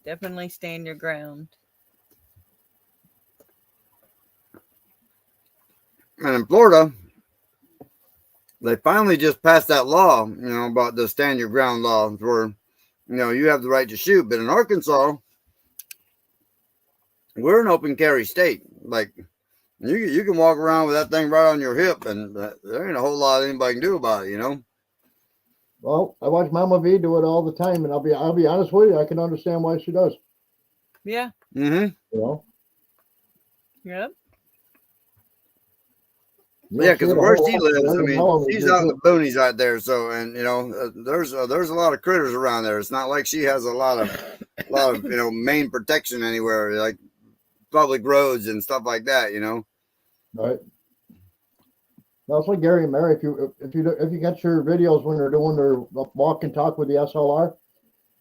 Definitely stand your ground. And in Florida, they finally just passed that law, you know, about the stand your ground law, where, you know, you have the right to shoot. But in Arkansas, we're an open carry state. Like, you can walk around with that thing right on your hip, and there ain't a whole lot anybody can do about it, you know. Well, I watch Mama V do it all the time, and I'll be honest with you, I can understand why she does. Yeah. You know. Yep. Yeah, because where she lives, I mean, she's out in the boonies right there. So, and you know, there's a lot of critters around there. It's not like she has a lot of you know, main protection anywhere, like public roads and stuff like that. You know. Right. Well, it's like Gary and Mary. If you get your videos when they're doing their walk and talk with the SLR,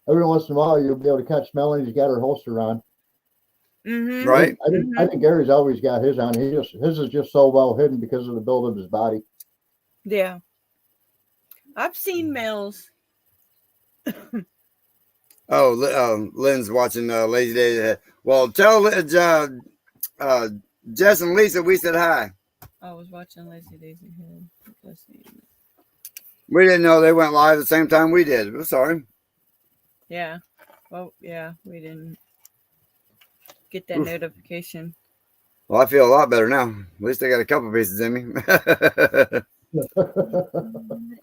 every once in a while you'll be able to catch Melanie's got her holster on. Right. I think Gary's always got his on. His is just so well hidden because of the build of his body. Yeah. I've seen males. Lynn's watching Lazy Days. Well, tell Jess and Lisa we said hi. I was watching Lazy Days ahead. Let's see. We didn't know they went live at the same time we did. We're sorry. Yeah. Well, yeah, we didn't get that notification. Well, I feel a lot better now. At least I got a couple pieces in me.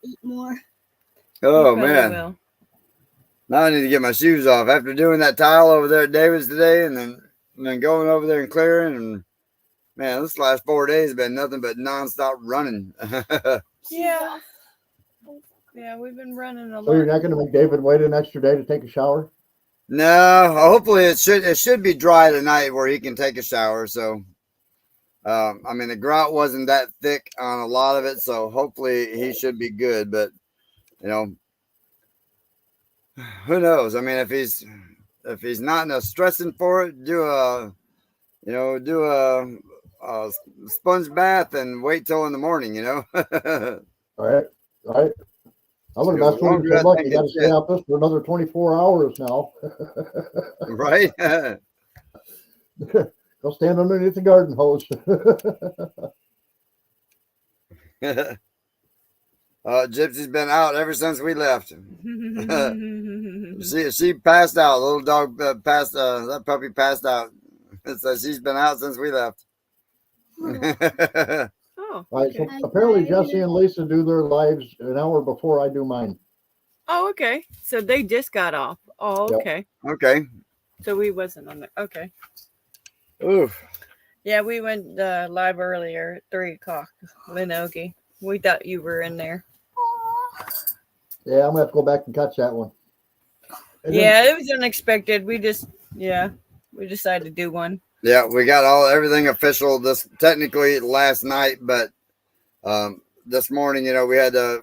Eat more. Oh, man. Will. Now I need to get my shoes off. After doing that tile over there at David's today and then going over there and clearing. And, man, this last 4 days have been nothing but nonstop running. Yeah. Yeah, we've been running a lot. So you're not going to make David wait an extra day to take a shower? No, hopefully it should be dry tonight where he can take a shower. So, I mean, the grout wasn't that thick on a lot of it, so hopefully he should be good. But you know, who knows? I mean, if he's not stressing for it, do a sponge bath and wait till in the morning. You know, All right. All right. I'm gonna Because mess the with him. longer So that look, thing you got to gets stay out this for another 24 hours now. right. Go stand underneath the garden hose. Gypsy's been out ever since we left. She passed out. Little dog passed. That puppy passed out. So she's been out since we left. Oh, All right. So okay. apparently Jesse and Lisa do their lives an hour before I do mine. Oh, okay. So they just got off. Oh, Yep. okay. Okay. So we wasn't on there. Okay. Oof. Yeah, we went live earlier at 3:00. Linogi. We thought you were in there. Yeah, I'm gonna have to go back and catch that one. And Yeah, it was unexpected. We decided to do one. Yeah, we got everything official this technically last night, but this morning, we had to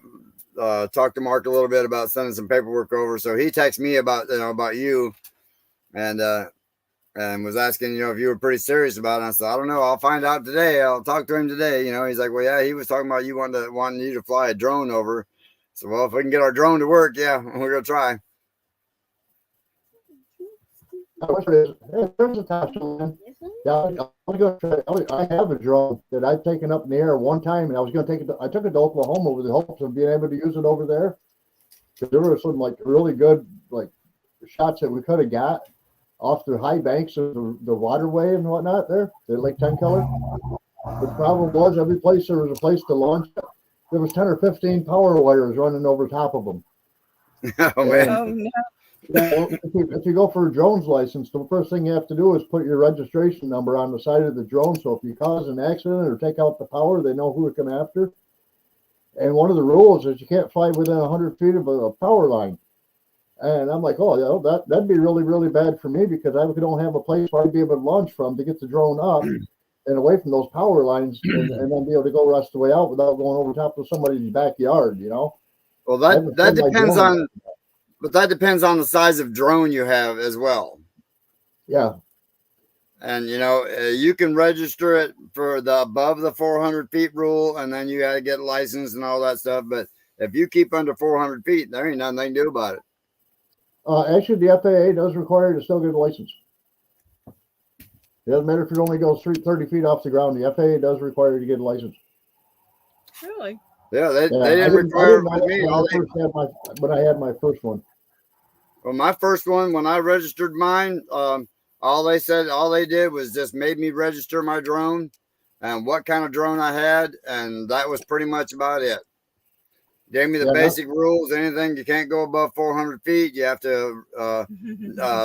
talk to Mark a little bit about sending some paperwork over. So he texted me about you, and was asking if you were pretty serious about it. I said, I don't know. I'll find out today. I'll talk to him today. He's like, well, yeah, he was talking about you wanting you to fly a drone over. So, well, if we can get our drone to work, yeah, we're gonna try. there's a time. Yeah, I have a drone that I've taken up in the air one time, and I was going to take it. I took it to Oklahoma with the hopes of being able to use it over there. There were some really good shots that we could have got off the high banks of the waterway and whatnot there, the Lake 10 color. The problem was every place there was a place to launch it, there was 10 or 15 power wires running over top of them. Oh man! Oh no! If you go for a drone's license, the first thing you have to do is put your registration number on the side of the drone. So if you cause an accident or take out the power, they know who to come after. And one of the rules is you can't fly within 100 feet of a power line. And I'm like, oh, yeah, that'd be really, really bad for me because I don't have a place where I'd be able to launch from to get the drone up and away from those power lines and then be able to go rest the way out without going over top of somebody's backyard, Well, that depends on. But that depends on the size of drone you have as well. Yeah. And, you can register it for the above the 400 feet rule, and then you got to get licensed and all that stuff. But if you keep under 400 feet, there ain't nothing they can do about it. Actually, the FAA does require you to still get a license. It doesn't matter if it only goes 30 feet off the ground. The FAA does require you to get a license. Really? Yeah, they didn't require it with me. When I had my first one. Well, my first one, when I registered mine, all they did was just made me register my drone and what kind of drone I had, and that was pretty much about it. Gave me the basic rules. Anything you can't go above 400 feet. You have to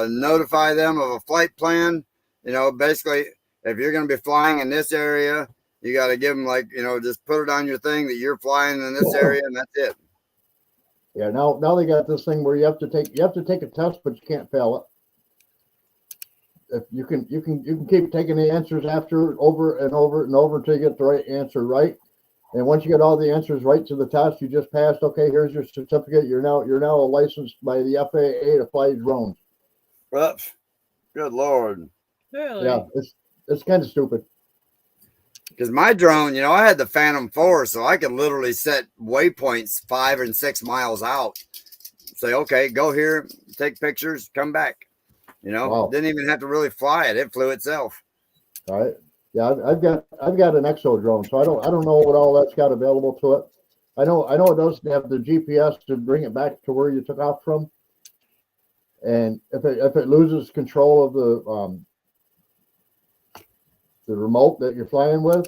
notify them of a flight plan. Basically, if you're going to be flying in this area, you got to give them just put it on your thing that you're flying in this area, and that's it. Yeah, now they got this thing where you have to take a test, but you can't fail it. If you can keep taking the answers over and over and over until you get the right answer right. And once you get all the answers right to the test, you just passed. Okay, here's your certificate. You're now licensed by the FAA to fly drones. Well, good Lord. Really? Yeah, it's kind of stupid. Because my drone, I had the Phantom 4, so I could literally set waypoints 5 and 6 miles out. Say, okay, go here, take pictures, come back. Wow. Didn't even have to really fly it; it flew itself. All right. Yeah, I've got an exo drone, so I don't know what all that's got available to it. I know it doesn't have the GPS to bring it back to where you took off from. And if it loses control of the remote that you're flying with,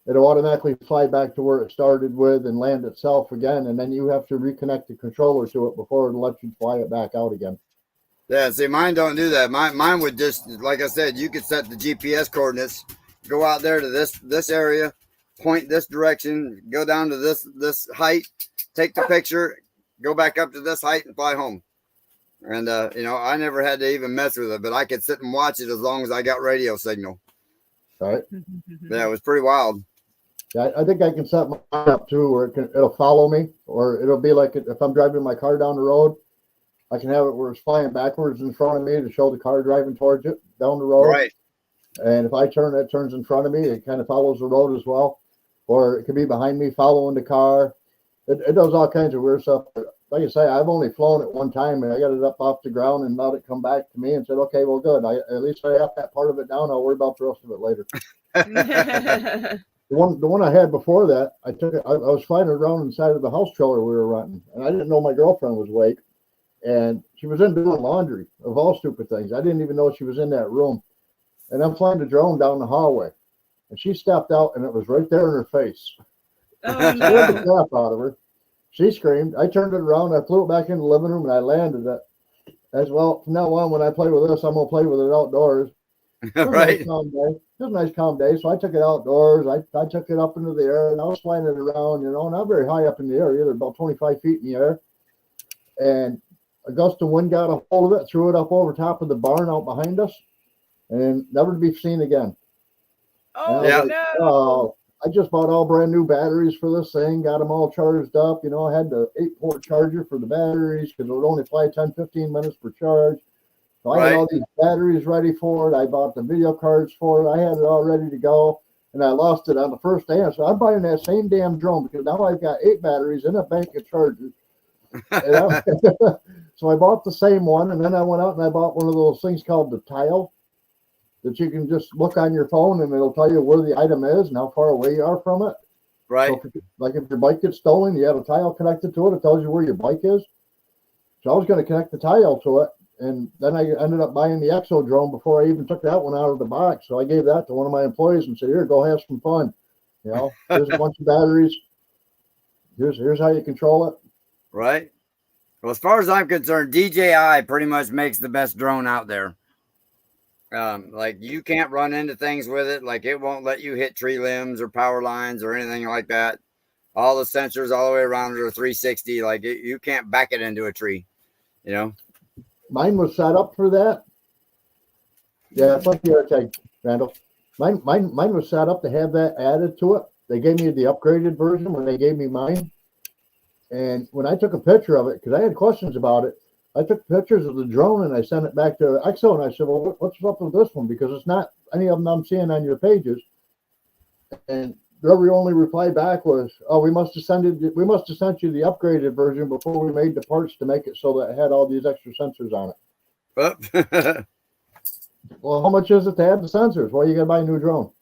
it'll automatically fly back to where it started with and land itself again, and then you have to reconnect the controller to it before it'll let you fly it back out again. Yeah, see, mine don't do that. Mine would just, like I said, you could set the GPS coordinates, go out there to this area, point this direction, go down to this height, take the picture, go back up to this height, and fly home. And I never had to even mess with it, but I could sit and watch it as long as I got radio signal. Right? Yeah, it was pretty wild. Yeah, I think I can set mine up too, where it'll follow me, or it'll be like if I'm driving my car down the road, I can have it where it's flying backwards in front of me to show the car driving towards it down the road. Right. And if I turn, it turns in front of me. It kind of follows the road as well, or it could be behind me following the car. It does all kinds of weird stuff. But like I say, I've only flown it one time, and I got it up off the ground and let it come back to me and said, "Okay, well, good. At least I have that part of it down. I'll worry about the rest of it later." The one I had before that, I took it. I was flying around inside of the house trailer we were renting, and I didn't know my girlfriend was awake, and she was in doing laundry of all stupid things. I didn't even know she was in that room, and I'm flying the drone down the hallway, and she stepped out, and it was right there in her face. Oh Scared the no. crap out of her. She screamed. I turned it around. I flew it back in the living room, and I landed it. As well, from now on, when I play with this, I'm gonna play with it outdoors. It was Right. a nice calm day. It was a nice calm day. So I took it outdoors. I took it up into the air, and I was flying it around, not very high up in the air either, about 25 feet in the air. And a gust of wind got a hold of it, threw it up over top of the barn out behind us, and never to be seen again. And I Oh was Yeah. like, no. oh, I just bought all brand new batteries for this thing, got them all charged up. I had the 8-port charger for the batteries because it would only fly 10, 15 minutes per charge. So I had all these batteries ready for it. I bought the video cards for it. I had it all ready to go, and I lost it on the first day. So I'm buying that same damn drone because now I've got 8 batteries and a bank of chargers. And so I bought the same one, and then I went out and I bought one of those things called the Tile that you can just look on your phone, and it'll tell you where the item is and how far away you are from it. Right. So if your bike gets stolen, you have a tile connected to it. It tells you where your bike is. So I was going to connect the tile to it. And then I ended up buying the Exo drone before I even took that one out of the box. So I gave that to one of my employees and said, "Here, go have some fun. Here's a bunch of batteries. Here's how you control it." Right. Well, as far as I'm concerned, DJI pretty much makes the best drone out there. Like you can't run into things with it. Like it won't let you hit tree limbs or power lines or anything like that. All the sensors all the way around it are 360. Like you can't back it into a tree, Mine was set up for that. Yeah, it's like the AirTag, Randall. Mine was set up to have that added to it. They gave me the upgraded version when they gave me mine. And when I took a picture of it, because I had questions about it, I took pictures of the drone and I sent it back to Exo, and I said, "Well, what's up with this one? Because it's not any of them I'm seeing on your pages." And their only reply back was, "Oh, we must have sent you the upgraded version before we made the parts to make it so that it had all these extra sensors on it." Well, how much is it to add the sensors? Well, you got to buy a new drone.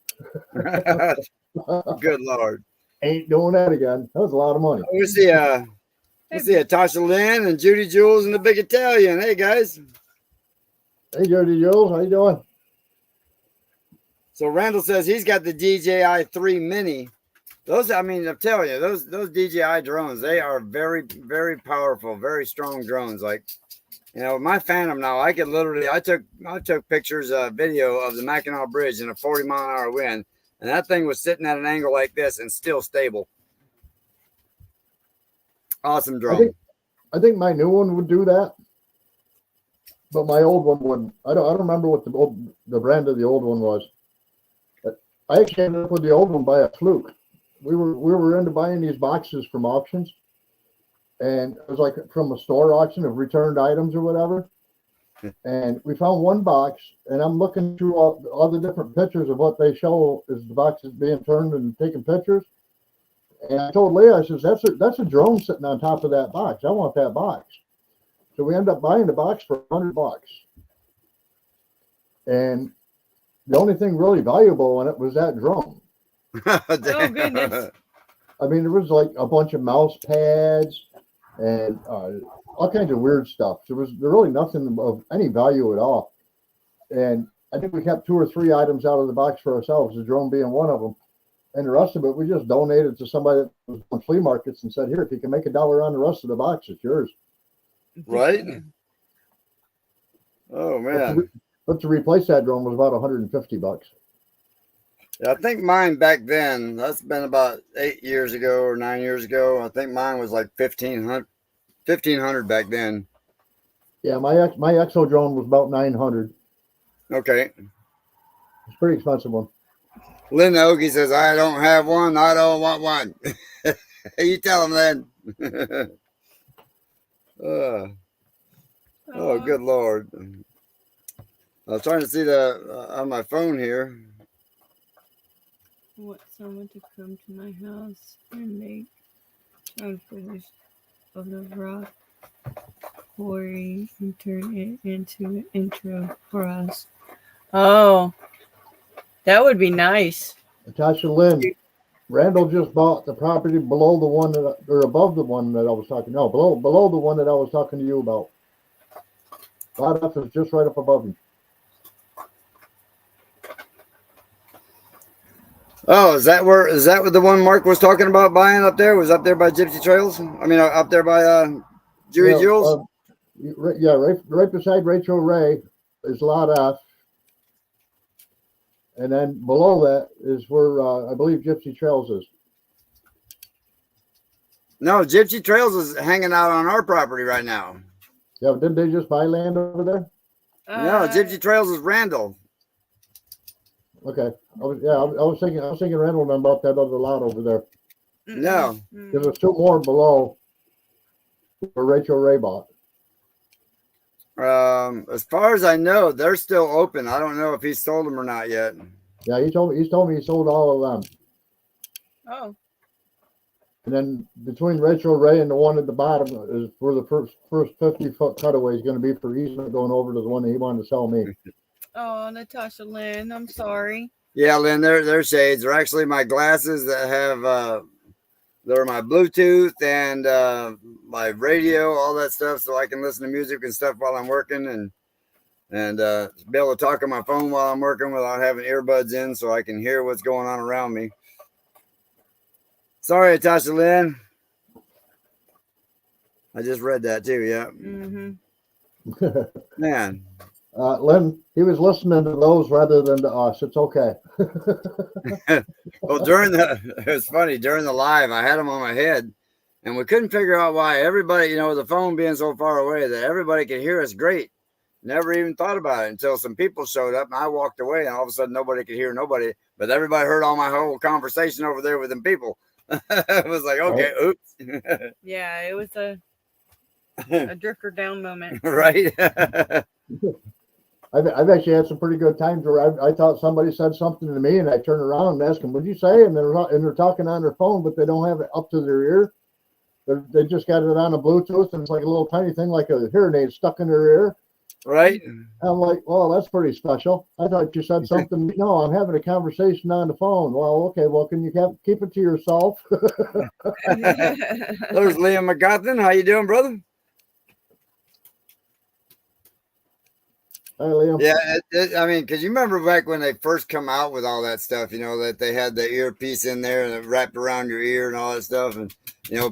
Good Lord. Ain't doing that again. That was a lot of money. We see Tasha Lynn and Judy Jules and the Big Italian. Hey guys. Hey, Jody Jules, how you doing? So Randall says he's got the DJI 3 Mini. Those, I'm telling you, those DJI drones, they are very, very powerful, very strong drones. Like, my Phantom now, I took pictures, video of the Mackinac Bridge in a 40-mile-an-hour wind, and that thing was sitting at an angle like this and still stable. Awesome drone. I think my new one would do that, but my old one wouldn't. I don't remember what the brand of the old one was. I actually ended up with the old one by a fluke. We were into buying these boxes from auctions, and it was like from a store auction of returned items or whatever. And we found one box, and I'm looking through all the different pictures of what they show as the box is being turned and taking pictures. And I told Leah, I says, that's a drone sitting on top of that box. I want that box. So we ended up buying the box for $100. And the only thing really valuable in it was that drone. Oh, goodness. I mean, there was like a bunch of mouse pads and all kinds of weird stuff. There was really nothing of any value at all. And I think we kept 2 or 3 items out of the box for ourselves, the drone being one of them. And the rest of it, we just donated to somebody that was on flea markets and said, "Here, if you can make $1 on the rest of the box, it's yours." Right? Oh, man. But to replace that drone was about $150. Yeah, I think mine back then, that's been about 8 years ago or 9 years ago. I think mine was like $1,500 back then. Yeah, my Exo drone was about 900. Okay. It's a pretty expensive one. Linda Ogie says, I don't have one. I don't want one. You tell him then. Oh, good Lord. I was trying to see the on my phone here. I want someone to come to my house and make transfers of the rock quarry and turn it into an intro for us. Oh, that would be nice. Natasha Lynn, Randall just bought the property below the one that, or above the one that I was talking. No, below the one that I was talking to you about. Lot F is just right up above him. Oh, is that what the one Mark was talking about buying up there? Was up there by Gypsy Trails? I mean, up there by Dewey Yeah, Jules? Yeah, right beside Rachel Ray is Lot F. And then below that is where I believe Gypsy Trails is. No, Gypsy Trails is hanging out on our property right now. Yeah, didn't they just buy land over there? No, Gypsy Trails is Randall. Okay, I was thinking Randall then bought that other lot over there. No. Because there's two more below where Rachel Ray bought. As far as I know, they're still open. I don't know if he sold them or not yet. Yeah, he told me he sold all of them. Oh. And then between Rachel Ray and the one at the bottom is where the first 50-foot cutaway is going to be for easement going over to the one that he wanted to sell me. Oh, Natasha Lynn, I'm sorry. Yeah, Lynn, they're shades. They're actually my glasses that have they're my Bluetooth and my radio, all that stuff, so I can listen to music and stuff while I'm working and be able to talk on my phone while I'm working without having earbuds in, so I can hear what's going on around me. Sorry, Natasha Lynn. I just read that too. Yeah. Mm-hmm. Man. Lynn, he was listening to those rather than to us. It's okay. Well, it was funny, during the live, I had them on my head and we couldn't figure out why everybody, the phone being so far away that everybody could hear us great. Never even thought about it until some people showed up and I walked away and all of a sudden nobody could hear nobody, but everybody heard all my whole conversation over there with them people. It was like, okay, oops. Yeah, it was a drifter down moment. Right. I've actually had some pretty good times where I thought somebody said something to me and I turn around and ask them, "What'd you say?" And they're talking on their phone, but they don't have it up to their ear. They just got it on a Bluetooth and it's like a little tiny thing, like a hearing aid stuck in their ear. Right. And I'm like, well, that's pretty special. I thought you said something. No, I'm having a conversation on the phone. Well, okay. Well, can you keep it to yourself? There's Liam McGotham. How you doing, brother? Hi, Liam. Yeah, I mean, because you remember back when they first come out with all that stuff, that they had the earpiece in there and it wrapped around your ear and all that stuff. And,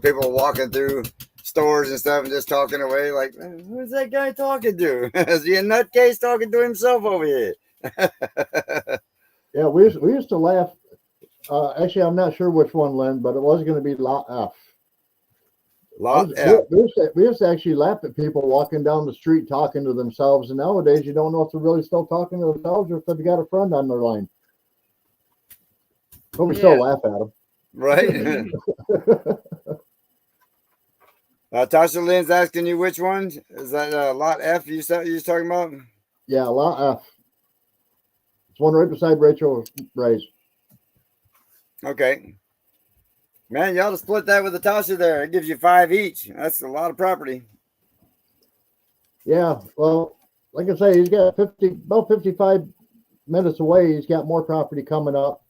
people walking through stores and stuff and just talking away like, who's that guy talking to? Is he a nutcase talking to himself over here? Yeah, we used to laugh. Actually, I'm not sure which one, Lynn, but it was going to be Lot F. Lot F. We used to actually laugh at people walking down the street talking to themselves, and nowadays you don't know if they're really still talking to themselves or if they've got a friend on their line. But we still laugh at them. Right. Tasha Lynn's asking you which one? Is that Lot F you was talking about? Yeah, Lot F. It's one right beside Rachel Ray's. Okay. Man, you ought to split that with Natasha there. It gives you 5 each. That's a lot of property. Yeah, well, like I say, he's got about 55 minutes away. He's got more property coming up.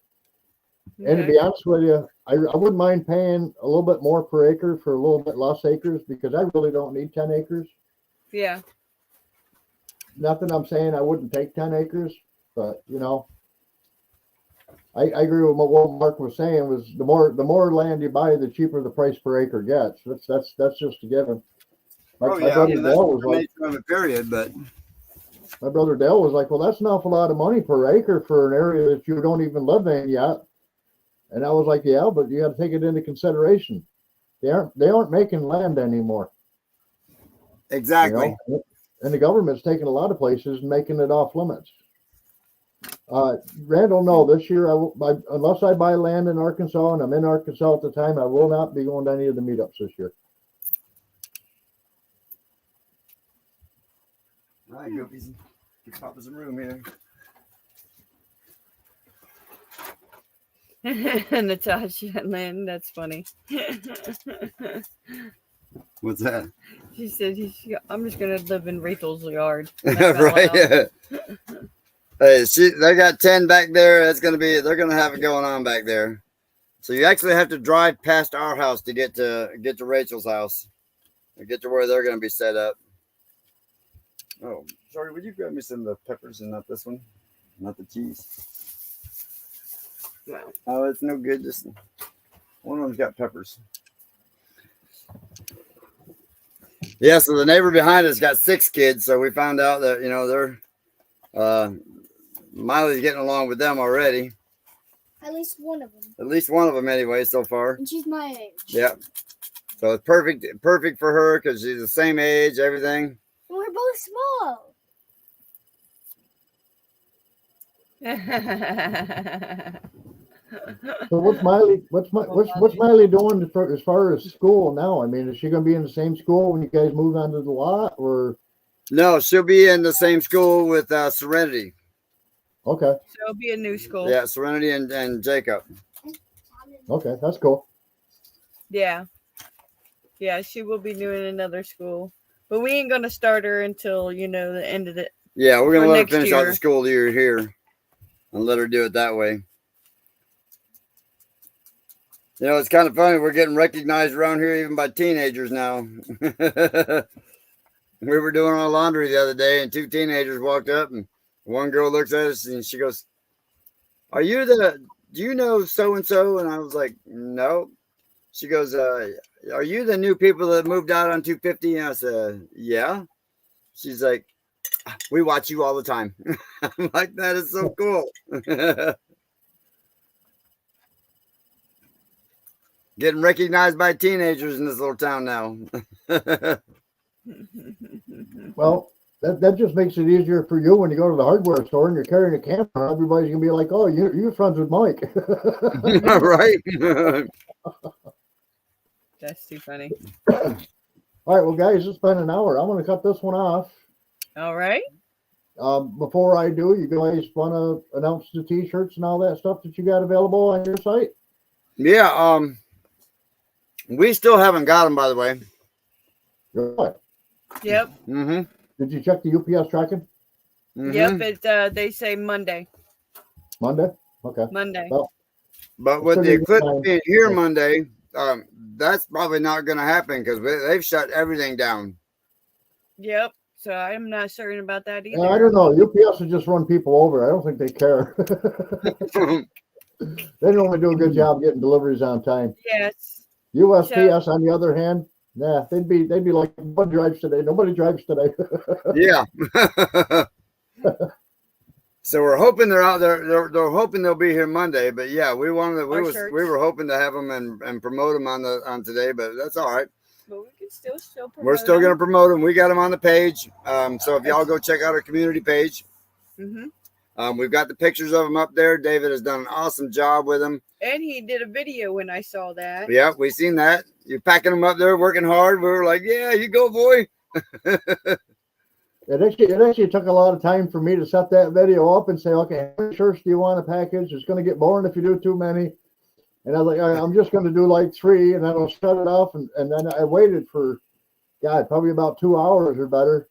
Okay. And to be honest with you, I wouldn't mind paying a little bit more per acre for a little bit less acres because I really don't need 10 acres. Yeah. Nothing I'm saying I wouldn't take 10 acres, but I agree with what Mark was saying. Was the more land you buy, the cheaper the price per acre gets. That's just a given. My brother Dale was like, from a period, but my brother Dale was like, well, that's an awful lot of money per acre for an area that you don't even live in yet. And I was like, yeah, but you got to take it into consideration. They aren't making land anymore. Exactly. and the government's taking a lot of places and making it off limits. Randall, no, this year, unless I buy land in Arkansas and I'm in Arkansas at the time, I will not be going to any of the meetups this year. All right, Goofies. Give Papa some room here. Natasha and Lynn, that's funny. What's that? She said, I'm just going to live in Rachel's yard. Right. Hey, they got 10 back there. They're gonna have it going on back there. So you actually have to drive past our house to get to Rachel's house, and get to where they're gonna be set up. Oh, sorry, would you grab me some of the peppers and not this one, not the cheese? Wow. Oh, it's no good. Just one of them's got peppers. Yeah, so the neighbor behind us got 6 kids, so we found out that they're Miley's getting along with them already. At least one of them. At least one of them anyway so far. And she's my age. Yeah. So it's perfect for her because she's the same age, everything. And we're both small. So what's Miley doing as far as school now? I mean, is she going to be in the same school when you guys move onto the lot, or? No, she'll be in the same school with Serenity. Okay. So it'll be a new school. Yeah, Serenity and Jacob. Okay, that's cool. Yeah. Yeah, she will be doing another school. But we ain't going to start her until, the end of it. Yeah, we're going to let her finish out year. the school year here and let her do it that way. It's kind of funny. We're getting recognized around here even by teenagers now. We were doing our laundry the other day and 2 teenagers walked up and one girl looks at us and she goes, do you know so-and-so? And I was like, no. She goes, are you the new people that moved out on 250? And I said, yeah. She's like, we watch you all the time. I'm like, that is so cool. Getting recognized by teenagers in this little town now. Well, that just makes it easier for you when you go to the hardware store and you're carrying a camera. Everybody's gonna be like, "Oh, you're friends with Mike." Right. That's too funny. All right, well, guys, it's been an hour. I'm gonna cut this one off. All right. Before I do, you guys want to announce the T-shirts and all that stuff that you got available on your site? Yeah. We still haven't got them, by the way. Good. Yep. Mm-hmm. Did you check the UPS tracking? Mm-hmm. Yep. They say Monday. Monday? Okay. Monday. Well, But with the eclipse being here Monday, that's probably not going to happen because they've shut everything down. Yep. So I'm not certain about that either. I don't know. UPS will just run people over. I don't think they care. They normally do a good job getting deliveries on time. Yes. USPS, on the other hand, they'd be like, nobody drives today. Nobody drives today. Yeah. So we're hoping they're out there. They're hoping they'll be here Monday. But yeah, we were hoping to have them and promote them on today. But that's all right. But we can still promote We're still going to them. promote them. We got them on the page. So if y'all go check out our community page, we've got the pictures of them up there. David has done an awesome job with them. And he did a video when I saw that. Yeah, we seen that. You're packing them up there, working hard. We were like, yeah, you go, boy. It actually took a lot of time for me to set that video up and say, okay, how many shirts do you want to package? It's going to get boring if you do too many. And I was like, I'm just going to do like 3, and then I'll shut it off. And then I waited for, probably about 2 hours or better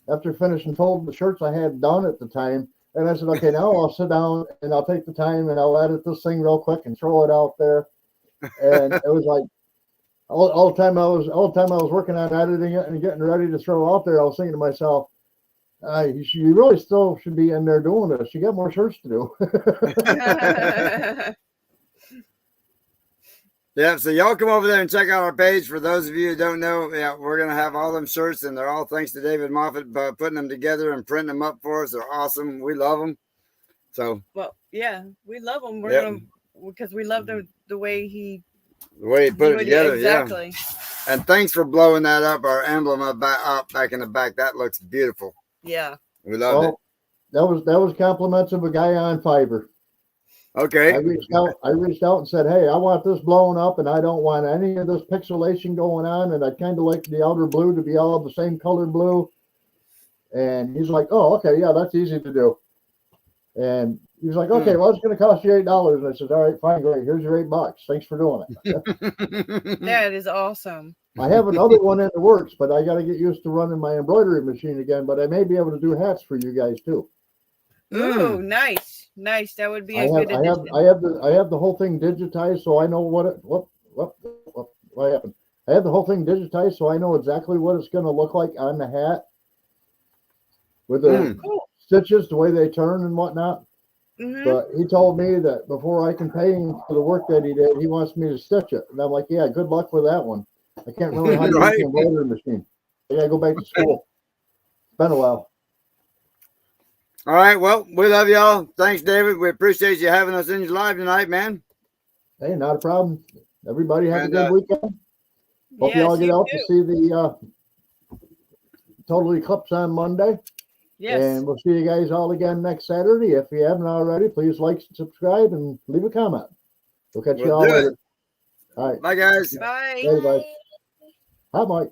after finishing folding the shirts I had done at the time. And I said, okay, now I'll sit down and I'll take the time and I'll edit this thing real quick and throw it out there. And it was like all the time I was working on editing it and getting ready to throw out there, I was thinking to myself, you really still should be in there doing this. You got more shirts to do. Yeah, so y'all come over there and check out our page. For those of you who don't know, yeah, we're going to have all them shirts, and they're all thanks to David Moffat putting them together and printing them up for us. They're awesome. We love them. So, well, yeah, we love them. We're gonna, because we love the way he put it together. Exactly. Yeah. And thanks for blowing that up, our emblem up back in the back. That looks beautiful. Yeah. We loved it. That was compliments of a guy on Fiverr. Okay. I reached out and said, hey, I want this blown up and I don't want any of this pixelation going on. And I kind of like the outer blue to be all the same color blue. And he's like, oh, okay, yeah, that's easy to do. And he was like, okay, well, it's going to cost you $8. And I said, all right, fine, great. Here's your $8. Thanks for doing it. That is awesome. I have another one in the works, but I got to get used to running my embroidery machine again. But I may be able to do hats for you guys too. Ooh, nice. That would be a good addition. I have the whole thing digitized, so I know what happened. I have the whole thing digitized, so I know exactly what it's going to look like on the hat with the stitches, the way they turn and whatnot. Mm-hmm. But he told me that before I can pay him for the work that he did, he wants me to stitch it, and I'm like, yeah, good luck with that one. I can't remember how to use the embroidery machine. I got to go back to school. It's been a while. All right. Well, we love y'all. Thanks, David. We appreciate you having us in your live tonight, man. Hey, not a problem. Everybody have a good weekend. Hope you all get out to see the total eclipse on Monday. Yes. And we'll see you guys all again next Saturday. If you haven't already, please like, subscribe, and leave a comment. We'll catch you all later. All right. Bye, guys. Bye. Bye. Hi, Mike.